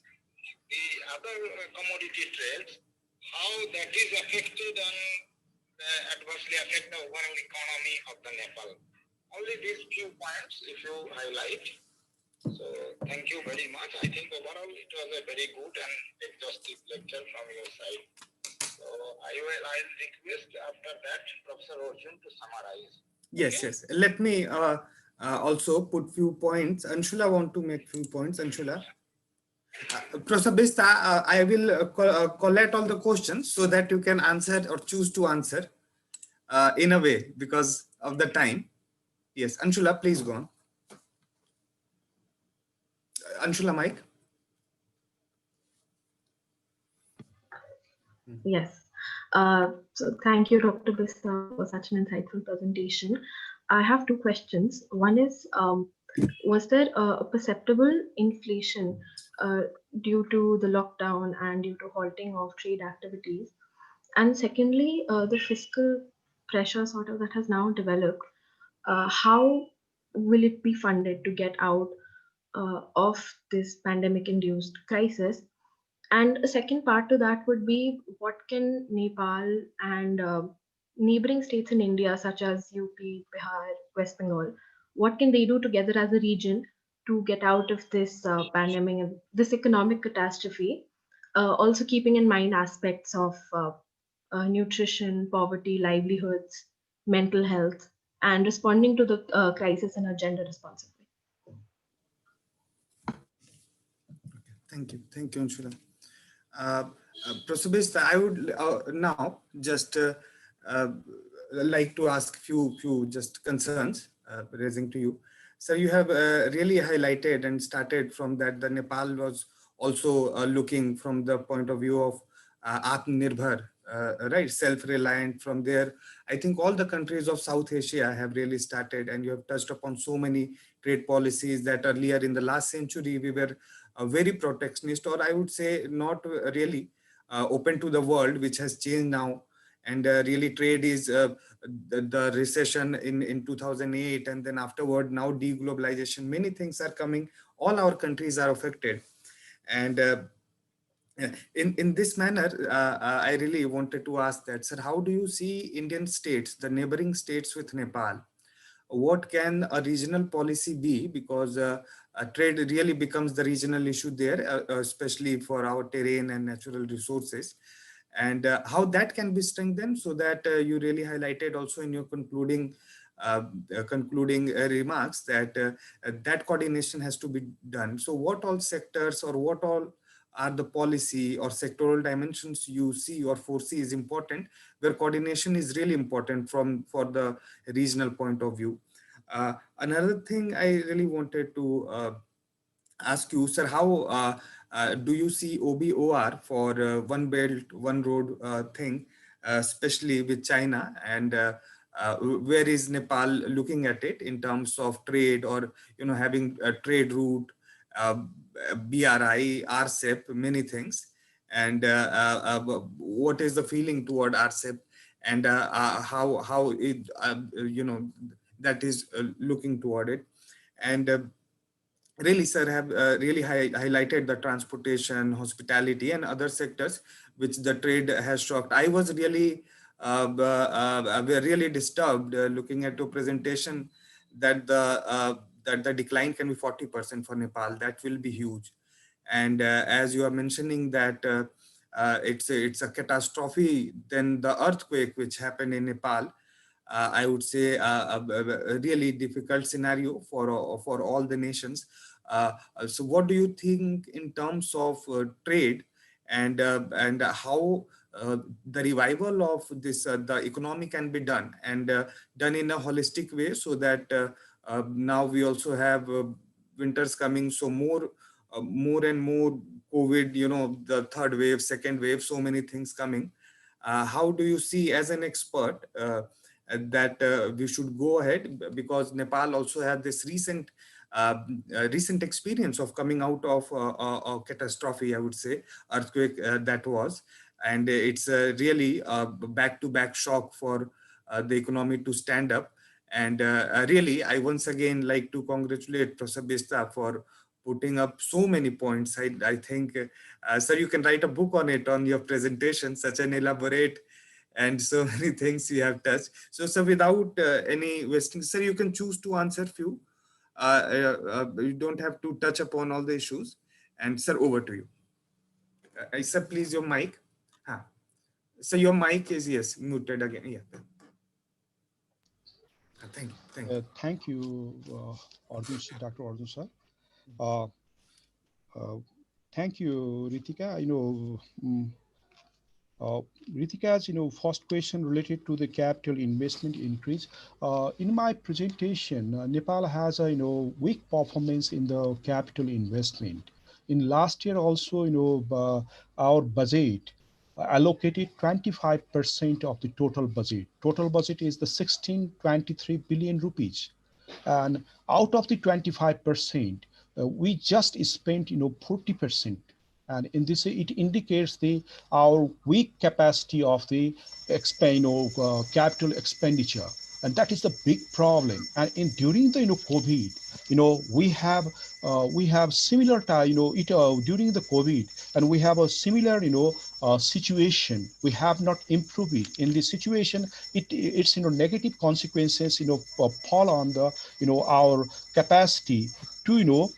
the other commodity trades, how that is affected and adversely affect the overall economy of the Nepal. Only these few points, if you highlight. So thank you very much. I think overall it was a very good and exhaustive lecture from your side. So I'll request after that Professor Arjun to summarize. Yes, Okay? yes. Let me also put few points. Anshula want to make few points. Anshula. Professor Bista, I will collect all the questions so that you can answer or choose to answer in a way because of the time. Yes, Anshula, please go on. Anshula, Mike. Yes. So thank you, Dr. Bista, for such an insightful presentation. I have two questions. One is, was there a perceptible inflation due to the lockdown and due to halting of trade activities? And secondly, the fiscal pressure sort of that has now developed, how will it be funded to get out of this pandemic-induced crisis? And a second part to that would be, what can Nepal and neighboring states in India, such as UP, Bihar, West Bengal, what can they do together as a region to get out of this pandemic and this economic catastrophe? Also keeping in mind aspects of nutrition, poverty, livelihoods, mental health, and responding to the crisis in a gender responsive way. Thank you, Anshula. Professor Bista, I would now just like to ask few just concerns raising to you. So you have really highlighted and started from that the Nepal was also looking from the point of view of Atmanirbhar, right, self-reliant. From there, I think all the countries of South Asia have really started, and you have touched upon so many trade policies that earlier in the last century we were very protectionist, or I would say not really open to the world, which has changed now. and really trade is the recession in 2008, and then afterward now deglobalization, many things are coming, all our countries are affected. And in this manner, I really wanted to ask that, sir, how do you see Indian states, the neighboring states with Nepal? What can a regional policy be? Because trade really becomes the regional issue there, especially for our terrain and natural resources. And how that can be strengthened, so that you really highlighted also in your concluding remarks that that coordination has to be done. So what all sectors or what all are the policy or sectoral dimensions you see or foresee is important, where coordination is really important for the regional point of view? Another thing I really wanted to ask you, sir, how do you see OBOR for one belt, one road thing, especially with China? And where is Nepal looking at it in terms of trade, or having a trade route, uh, BRI, RCEP, many things? And what is the feeling toward RCEP, and how it that is looking toward it? And really, sir, have really highlighted the transportation, hospitality, and other sectors which the trade has shocked. I was really really disturbed looking at your presentation that the decline can be 40% for Nepal. That will be huge. And as you are mentioning that it's a catastrophe, then the earthquake which happened in Nepal, I would say a really difficult scenario for all the nations. So what do you think in terms of trade, and how the revival of this the economy can be done, and done in a holistic way, so that now we also have winters coming, so more and more COVID, the third wave, second wave, so many things coming. How do you see, as an expert, that we should go ahead? Because Nepal also had this recent experience of coming out of a catastrophe, I would say, earthquake that was, and it's really a back-to-back shock for the economy to stand up. And really, I once again like to congratulate Professor Bista for putting up so many points. I think, sir, you can write a book on it, on your presentation, such an elaborate and so many things you have touched. So, sir, without any wasting, sir, you can choose to answer few. You don't have to touch upon all the issues. And sir, over to you. Sir, please, your mic. So your mic is, yes, muted again. Yeah. Thank you. Thank you, Dr. Arjun sir. Thank you, Ritika. Ritika's first question related to the capital investment increase. In my presentation, Nepal has a weak performance in the capital investment. In last year also, our budget allocated 25% of the total budget. Total budget is the 1623 billion rupees, and out of the 25%, we just spent 40%. And in this, it indicates our weak capacity of the capital expenditure, and that is the big problem. And during the COVID, we have similar during the COVID, and we have a similar situation. We have not improved it. In this situation, it's negative consequences fall on the our capacity to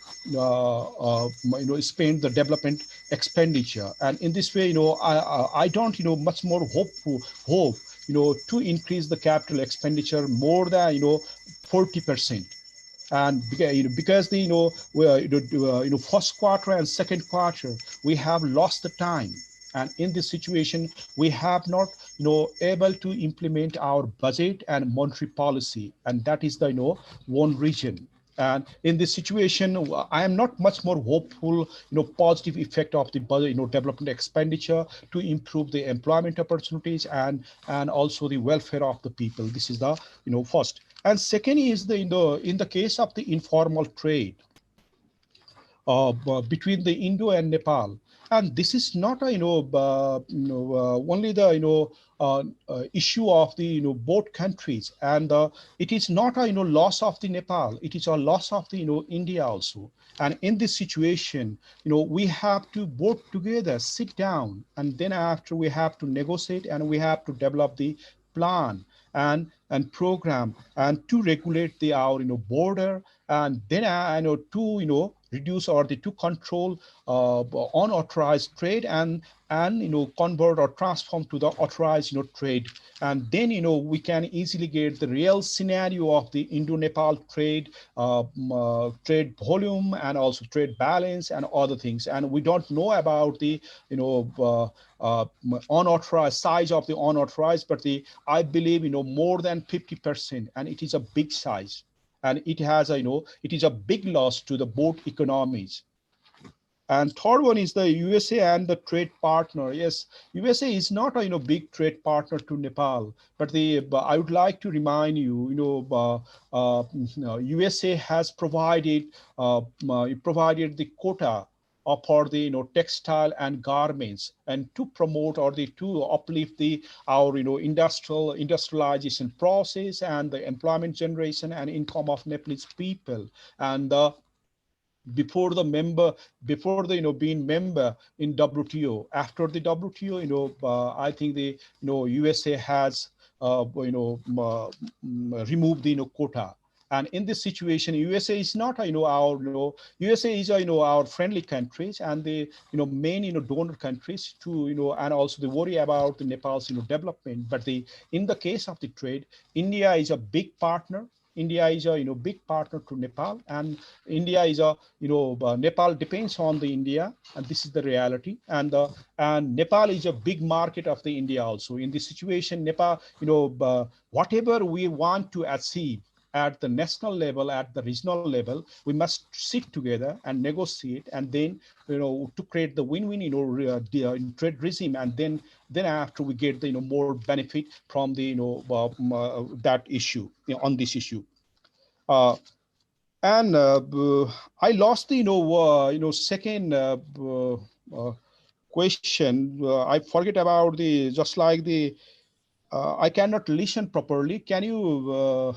spend the development expenditure. And in this way, I don't much more hope to increase the capital expenditure more than 40%. And because the first quarter and second quarter we have lost the time, and in this situation we have not able to implement our budget and monetary policy, and that is the one reason. And in this situation, I am not much more hopeful, positive effect of the budget, development expenditure to improve the employment opportunities and also the welfare of the people. This is the first. And second is in the case of the informal trade between the Indo and Nepal. And this is not a only the issue of the both countries, and it is not a loss of the Nepal, it is a loss of the India also. And in this situation, we have to both together sit down, and then after we have to negotiate, and we have to develop the plan and program, and to regulate the our border, and then to reduce or to control unauthorized trade, and convert or transform to the authorized trade. And then we can easily get the real scenario of the Indo-Nepal trade, trade volume, and also trade balance and other things. And we don't know about the unauthorized size of the unauthorized, but I believe more than 50%, and it is a big size, and it has it is a big loss to the both economies. And third one is the USA and the trade partner. Yes, USA is not a big trade partner to Nepal, but I would like to remind you, USA has provided provided the quota for the textile and garments, and to promote or to uplift the our industrialization process and the employment generation and income of Nepalese people. And before the member before the being member in WTO, after the WTO, I think the USA has removed the quota. And in this situation, USA is not our USA is our friendly countries, and the main donor countries to and also they worry about the Nepal's development. But in the case of the trade, India is a big partner. India is a big partner to Nepal, and India is a Nepal depends on the India, and this is the reality. And Nepal is a big market of the India also. In this situation, Nepal, whatever we want to achieve at the national level, at the regional level, we must sit together and negotiate, and then to create the win-win trade regime, and then after we get the more benefit from the that issue on this issue. And I lost the second question. I forget about the just like the I cannot listen properly. Can you?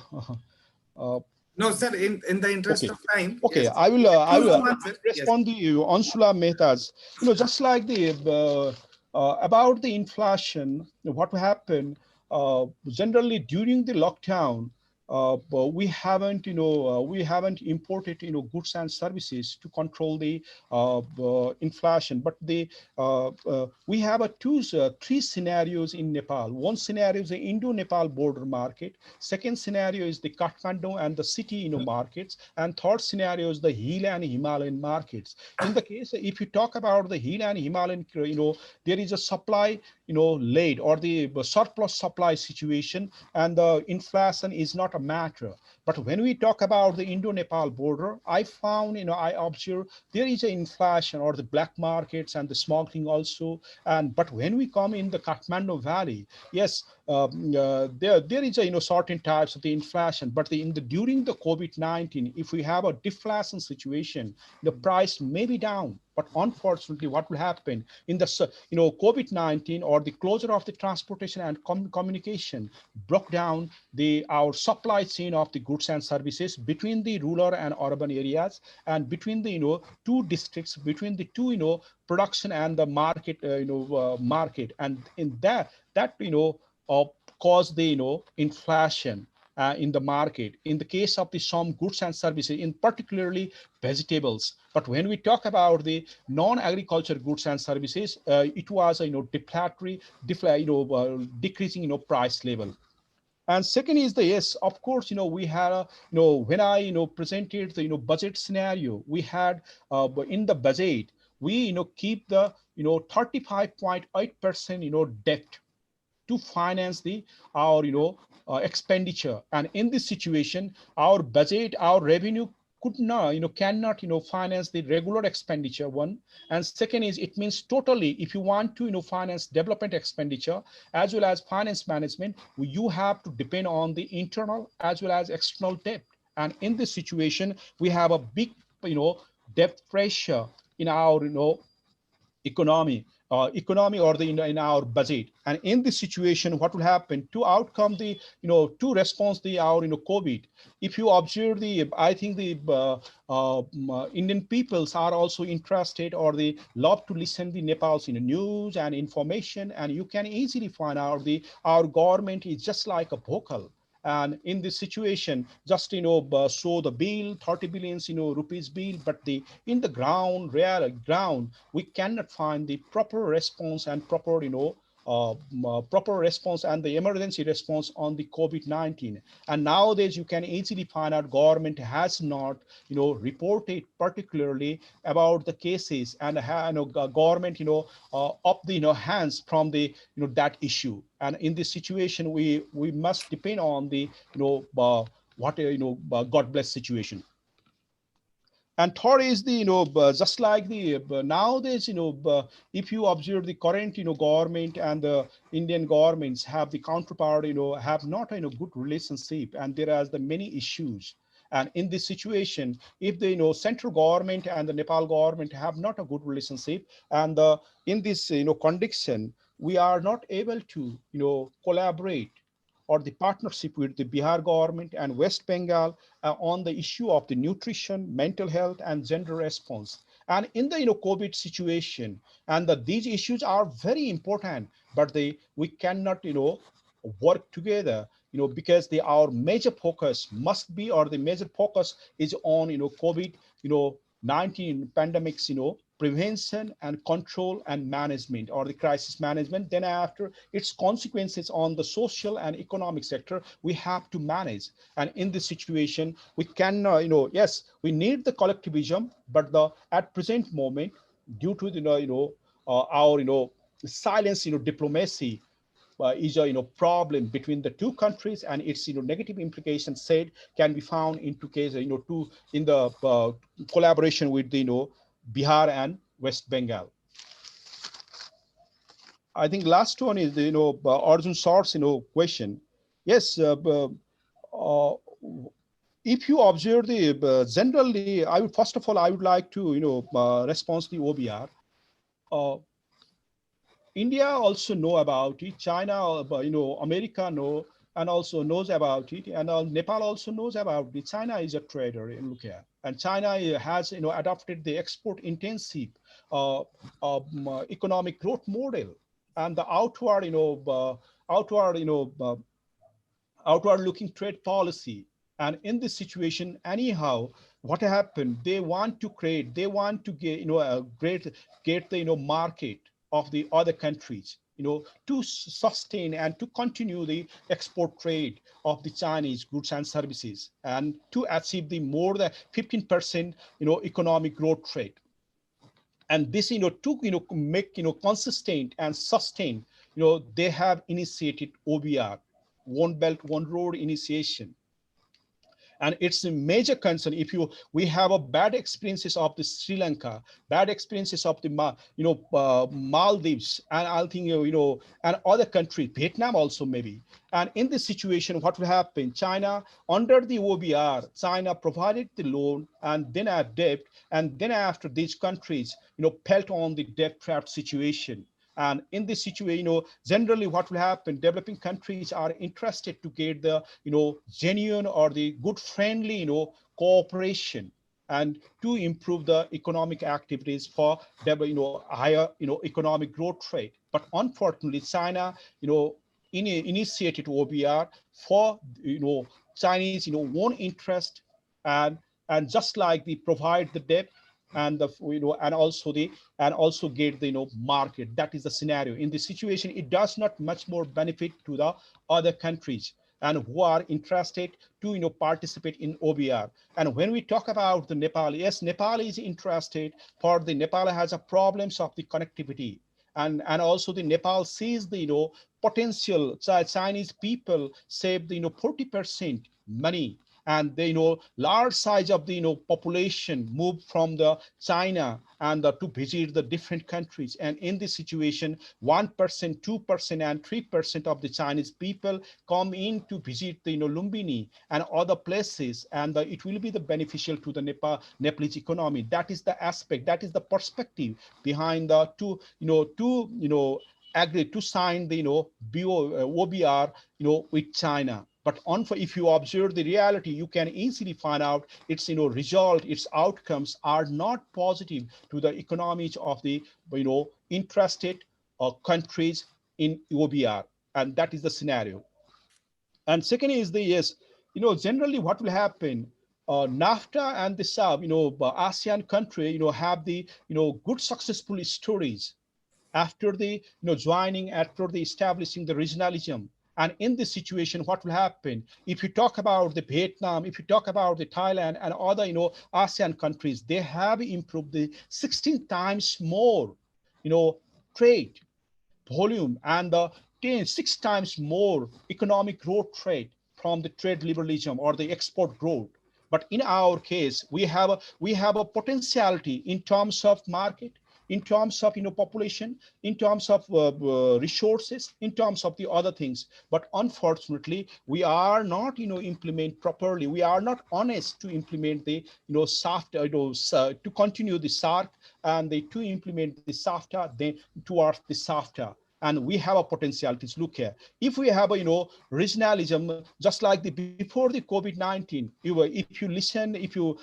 No, sir, in the interest Okay. of time. Okay, Yes. I will Choose to answer. Yes. respond to you, Ansula Mehta's. Just like the about the inflation, what happened generally during the lockdown. But we haven't imported goods and services to control the inflation. But we have three scenarios in Nepal. One scenario is the Indo-Nepal border market. Second scenario is the Kathmandu and the city markets, and third scenario is the hill and Himalayan markets. In the case, if you talk about the hill and Himalayan, there is a supply late or the surplus supply situation, and the inflation is not a matter. But when we talk about the Indo-Nepal border, I found, I observe there is an inflation or the black markets and the smuggling also. But when we come in the Kathmandu Valley, yes, there is a certain types of the inflation. But during the COVID-19, if we have a deflation situation, the price may be down. But unfortunately, what will happen in the COVID-19 or the closure of the transportation and communication broke down our supply chain of the goods and services between the rural and urban areas, and between the two districts, between the two production and the market market, and in that caused the inflation in the market. In the case of the some goods and services, in particularly vegetables. But when we talk about the non-agriculture goods and services, it was deflationary, decreasing price level. And second is the yes, of course, we had when I presented the budget scenario, we had in the budget we keep the 35.8% debt to finance our expenditure. And in this situation, our budget, our revenue could not cannot finance the regular expenditure, one. And second is, it means totally, if you want to finance development expenditure as well as finance management, you have to depend on the internal as well as external debt. And in this situation, we have a big debt pressure in our economy or the in our budget. And in this situation, what will happen to outcome the to response the our COVID? If you observe the, I think the Indian peoples are also interested or they love to listen the Nepal's news and information, and you can easily find out the our government is just like a vocal. And in this situation, just show the bill, 30 billions rupees bill, but the in the ground, real ground, we cannot find the proper response and proper proper response and the emergency response on the COVID-19. And nowadays you can easily find out government has not reported particularly about the cases, and government up the hands from the that issue. And in this situation, we must depend on the God bless situation. And third is the just like the nowadays if you observe the current government and the Indian governments have the counterpart have not good relationship, and there are the many issues. And in this situation, if the central government and the Nepal government have not a good relationship, and in this condition, we are not able to collaborate or the partnership with the Bihar government and West Bengal on the issue of the nutrition, mental health, and gender response. And in the COVID situation, and these issues are very important, but we cannot work together because our major focus must be, or the major focus is on COVID 19 pandemics prevention and control and management, or the crisis management. Then after its consequences on the social and economic sector, we have to manage. And in this situation, we can yes, we need the collectivism, but at present moment, due to the our silence diplomacy is a problem between the two countries, and its negative implications said can be found into case to in the collaboration with the Bihar and West Bengal. I think last one is the Arjun Short's question. Yes, if you observe the generally, I would first of all I would like to respond to the OBR. India also know about it. China, America know and also knows about it, and Nepal also knows about it. China is a trader in look at, and China has adopted the export intensive economic growth model, and the outward looking trade policy. And in this situation, anyhow, what happened? They want to create, they want to get get the market of the other countries to sustain and to continue the export trade of the Chinese goods and services, and to achieve the more than 15% economic growth rate. And this to make consistent and sustain, they have initiated OBR, One Belt One Road initiation. And it's a major concern. If we have a bad experiences of the Sri Lanka, bad experiences of the Maldives, and I think and other countries, Vietnam also maybe. And in this situation, what will happen? China, under the OBR, China provided the loan and then had debt, and then after these countries felt on the debt trap situation. And in this situation, generally what will happen, developing countries are interested to get the, genuine or the good friendly, cooperation, and to improve the economic activities for, higher, economic growth rate. But unfortunately, China, initiated OBR for, Chinese, own interest, and just like they provide the debt, and the and also get the market. That is the scenario. In this situation, it does not much more benefit to the other countries and who are interested to participate in OBR. And when we talk about the Nepal, yes, Nepal is interested, for the Nepal has a problems of the connectivity, and also the Nepal sees the potential Chinese people save the 40% money and the large size of the population moved from the China and to visit the different countries. And in this situation, 1%, 2%, and 3% of the Chinese people come in to visit the Lumbini and other places, and it will be the beneficial to the Nepalese economy. That is the aspect, that is the perspective behind the agree to sign the OBR with China. But if you observe the reality, you can easily find out its result, its outcomes are not positive to the economies of the interested countries in OBR, and that is the scenario. And second is the yes, generally what will happen. NAFTA and the ASEAN country, have the good successful stories after the joining, after the establishing the regionalism. And in this situation, what will happen? If you talk about the Vietnam, if you talk about the Thailand and other ASEAN countries, they have improved the 16 times more trade volume and the 6 times more economic growth rate from the trade liberalism or the export growth. But in our case, we have a potentiality in terms of market, in terms of population, in terms of resources, in terms of the other things. But unfortunately, we are not implement properly. We are not honest to implement the soft to continue the SARC and to implement the SAFTA then towards the SAFTA. And we have a potentialities. Look here, if we have a regionalism, just like before the COVID-19, if you listen, if you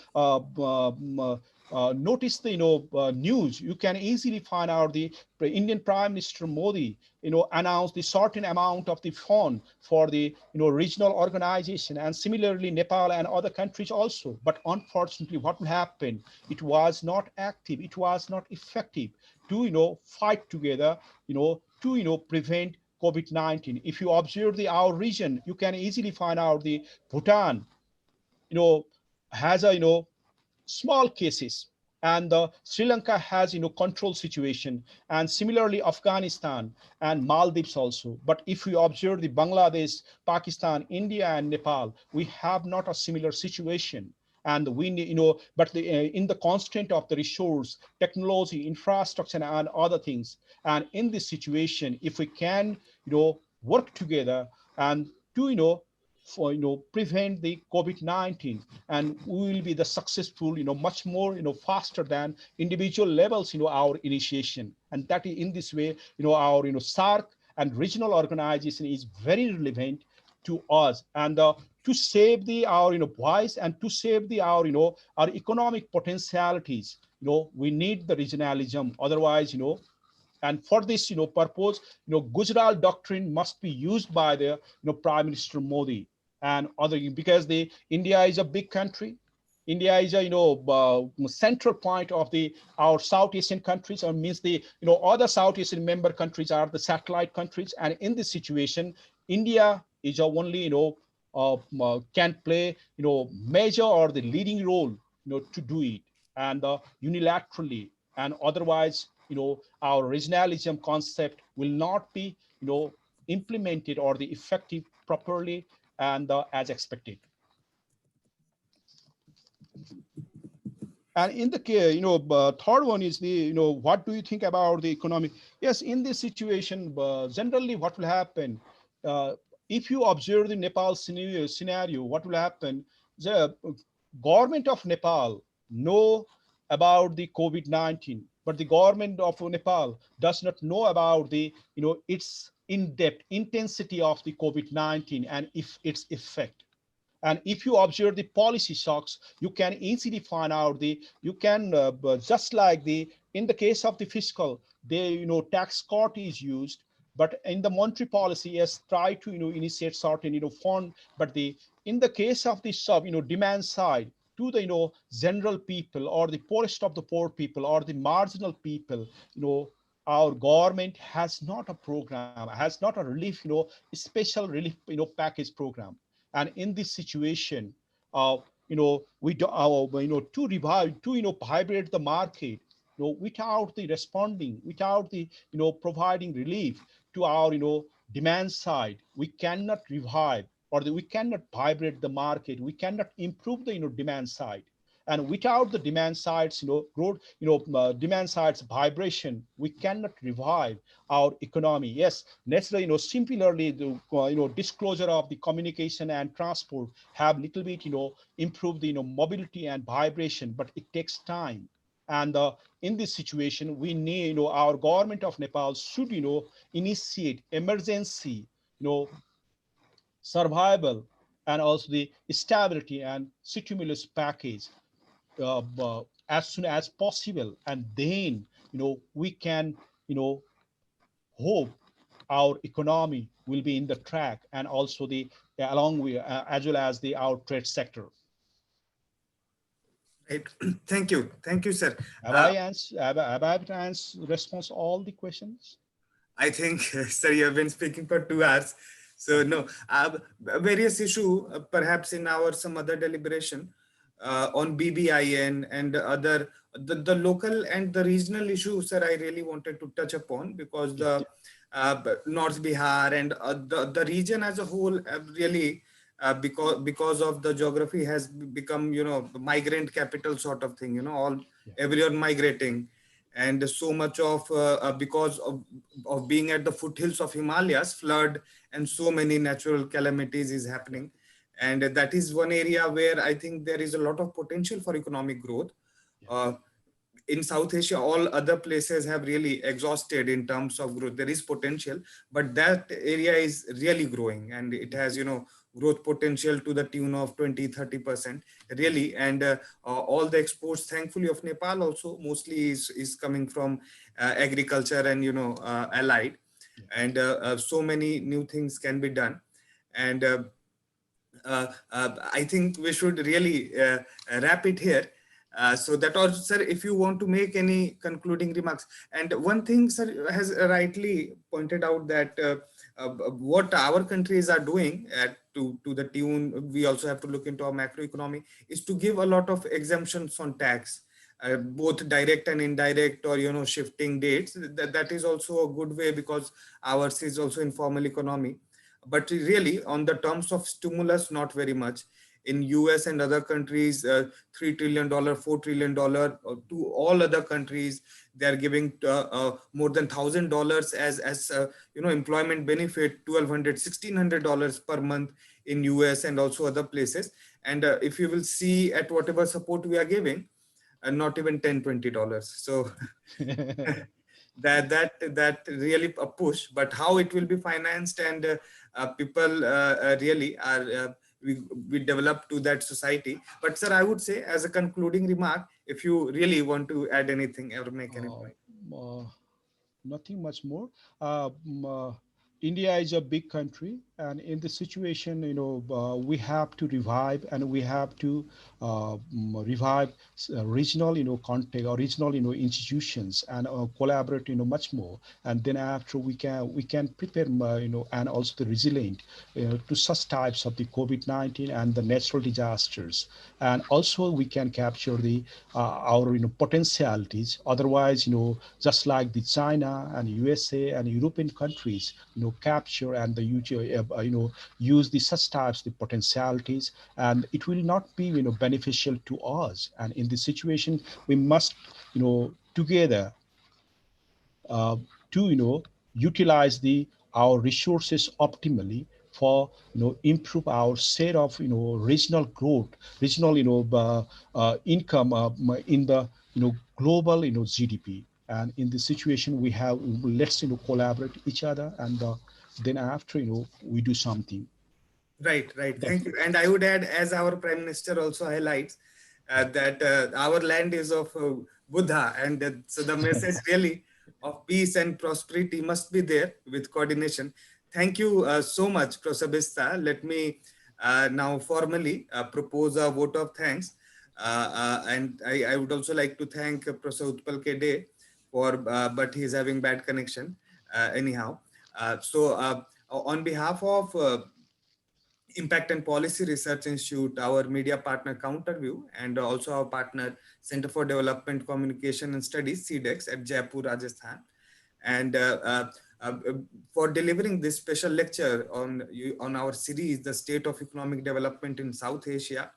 notice the news, you can easily find out the Indian Prime Minister Modi announced the certain amount of the fund for the regional organization, and similarly Nepal and other countries also. But unfortunately, what will happen? It was not active, it was not effective to fight together to prevent COVID-19. If you observe our region, you can easily find out the Bhutan has a small cases, and Sri Lanka has control situation, and similarly Afghanistan and Maldives also. But if we observe the Bangladesh, Pakistan, India and Nepal, we have not a similar situation. And we need but in the constant of the resource, technology, infrastructure and other things. And in this situation, if we can work together and to for prevent the COVID-19, and we will be the successful much more faster than individual levels our initiation. And that in this way our SARC and regional organization is very relevant to us, and to save our voice and to save our our economic potentialities. We need the regionalism, otherwise and for this purpose Gujarat doctrine must be used by the Prime Minister Modi and other, because the India is a big country. India is a central point of our South Asian countries, or means the other South Asian member countries are the satellite countries. And in this situation, India is only can play major or the leading role to do it, and unilaterally. And otherwise our regionalism concept will not be implemented or the effective properly and as expected. And in the case, third one is the, what do you think about the economic? Yes, in this situation, generally what will happen, if you observe the Nepal scenario, what will happen? The government of Nepal know about the COVID-19, but the government of Nepal does not know about the, its in-depth intensity of the COVID-19 and its effect. And if you observe the policy shocks, you can easily find out you can just like in the case of the fiscal, tax cut is used, but in the monetary policy, yes, try to initiate certain fund, but in the case of the demand side, to the general people or the poorest of the poor people or the marginal people, our government has not a program, has not a relief, special relief package program. And in this situation, we do to revive, to vibrate the market, without the responding, without the providing relief to our demand side, we cannot revive we cannot vibrate the market, we cannot improve the demand side. And without the demand sides growth, demand sides vibration, we cannot revive our economy. Yes, naturally, similarly, the disclosure of the communication and transport have little bit improved the mobility and vibration, but it takes time. And in this situation, we need, our government of Nepal should initiate emergency survival and also the stability and stimulus package as soon as possible, and then we can hope our economy will be in the track, and also the along with as well as the our trade sector. Right. Thank you, sir. Have I answered? Have I answered response all the questions? I think, sir, you have been speaking for 2 hours. So no, various issue, perhaps in our some other deliberation on BBIN and other, the local and the regional issues, sir, I really wanted to touch upon, because the North Bihar and the region as a whole really, because of the geography has become, migrant capital sort of thing, all everyone migrating. And so much of because of being at the foothills of Himalayas, flood and so many natural calamities is happening. And that is one area where I think there is a lot of potential for economic growth. In South Asia, all other places have really exhausted in terms of growth. There is potential, but that area is really growing, and it has, growth potential to the tune of 20-30% really. And all the exports, thankfully, of Nepal also mostly is coming from agriculture and, allied. And so many new things can be done. And I think we should really wrap it here. So that also, sir, if you want to make any concluding remarks. And one thing, sir, has rightly pointed out that what our countries are doing to the tune, we also have to look into our macroeconomy, is to give a lot of exemptions on tax, both direct and indirect, or, shifting dates. That is also a good way, because ours is also informal economy. But really, on the terms of stimulus, not very much. In US and other countries, $3 trillion, $4 trillion to all other countries, they are giving more than $1,000 as employment benefit, $1,200, $1,600 per month in US and also other places. And if you will see at whatever support we are giving, not even $10, $20. So that really a push, but how it will be financed, and people really are we develop to that society. But sir, I would say, as a concluding remark, if you really want to add anything or make any point. Nothing much more. India is a big country, and in this situation, we have to revive, and we have to revive regional, contact or regional, institutions, and collaborate, much more. And then after we can prepare, and also the resilient to such types of the COVID-19 and the natural disasters. And also we can capture the our potentialities. Otherwise, just like the China and USA and European countries, capture and the use the such types the potentialities, and it will not be beneficial to us. And in this situation, we must together to utilize our resources optimally for improve our share of regional growth, regional income in the global GDP. And in this situation, we have let's collaborate each other, and then after we do something. Right. Thank you. And I would add, as our Prime Minister also highlights, that our land is of Buddha, and so the message really of peace and prosperity must be there with coordination. Thank you so much, Professor Bista. Let me now formally propose a vote of thanks. And I would also like to thank Professor Utpal Kede for, but he's having bad connection anyhow. So on behalf of Impact and Policy Research Institute, our media partner Counterview, and also our partner Center for Development, Communication and Studies, CDEX at Jaipur, Rajasthan. And for delivering this special lecture on our series, The State of Economic Development in South Asia,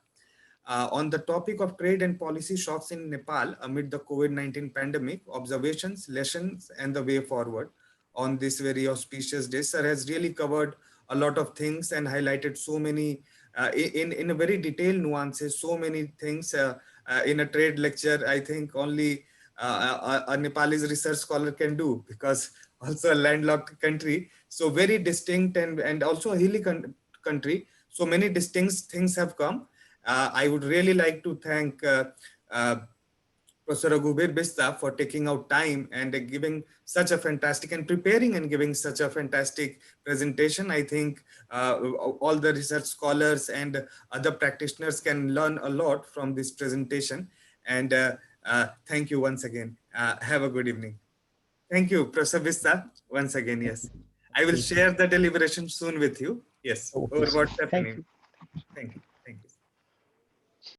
on the topic of trade and policy shocks in Nepal amid the COVID-19 pandemic, observations, lessons, and the way forward. On this very auspicious day, sir has really covered a lot of things and highlighted so many, in a very detailed nuances, so many things in a trade lecture. I think only a Nepalese research scholar can do, because also a landlocked country, so very distinct, and also a hilly country. So many distinct things have come. I would really like to thank Professor Raghubir Bista for taking out time and giving such a fantastic and preparing and giving such a fantastic presentation. I think all the research scholars and other practitioners can learn a lot from this presentation. And thank you once again. Have a good evening. Thank you, Professor Bista, once again. Yes, I will share the deliberation soon with you. Yes, over WhatsApp. Thank you. Thank you.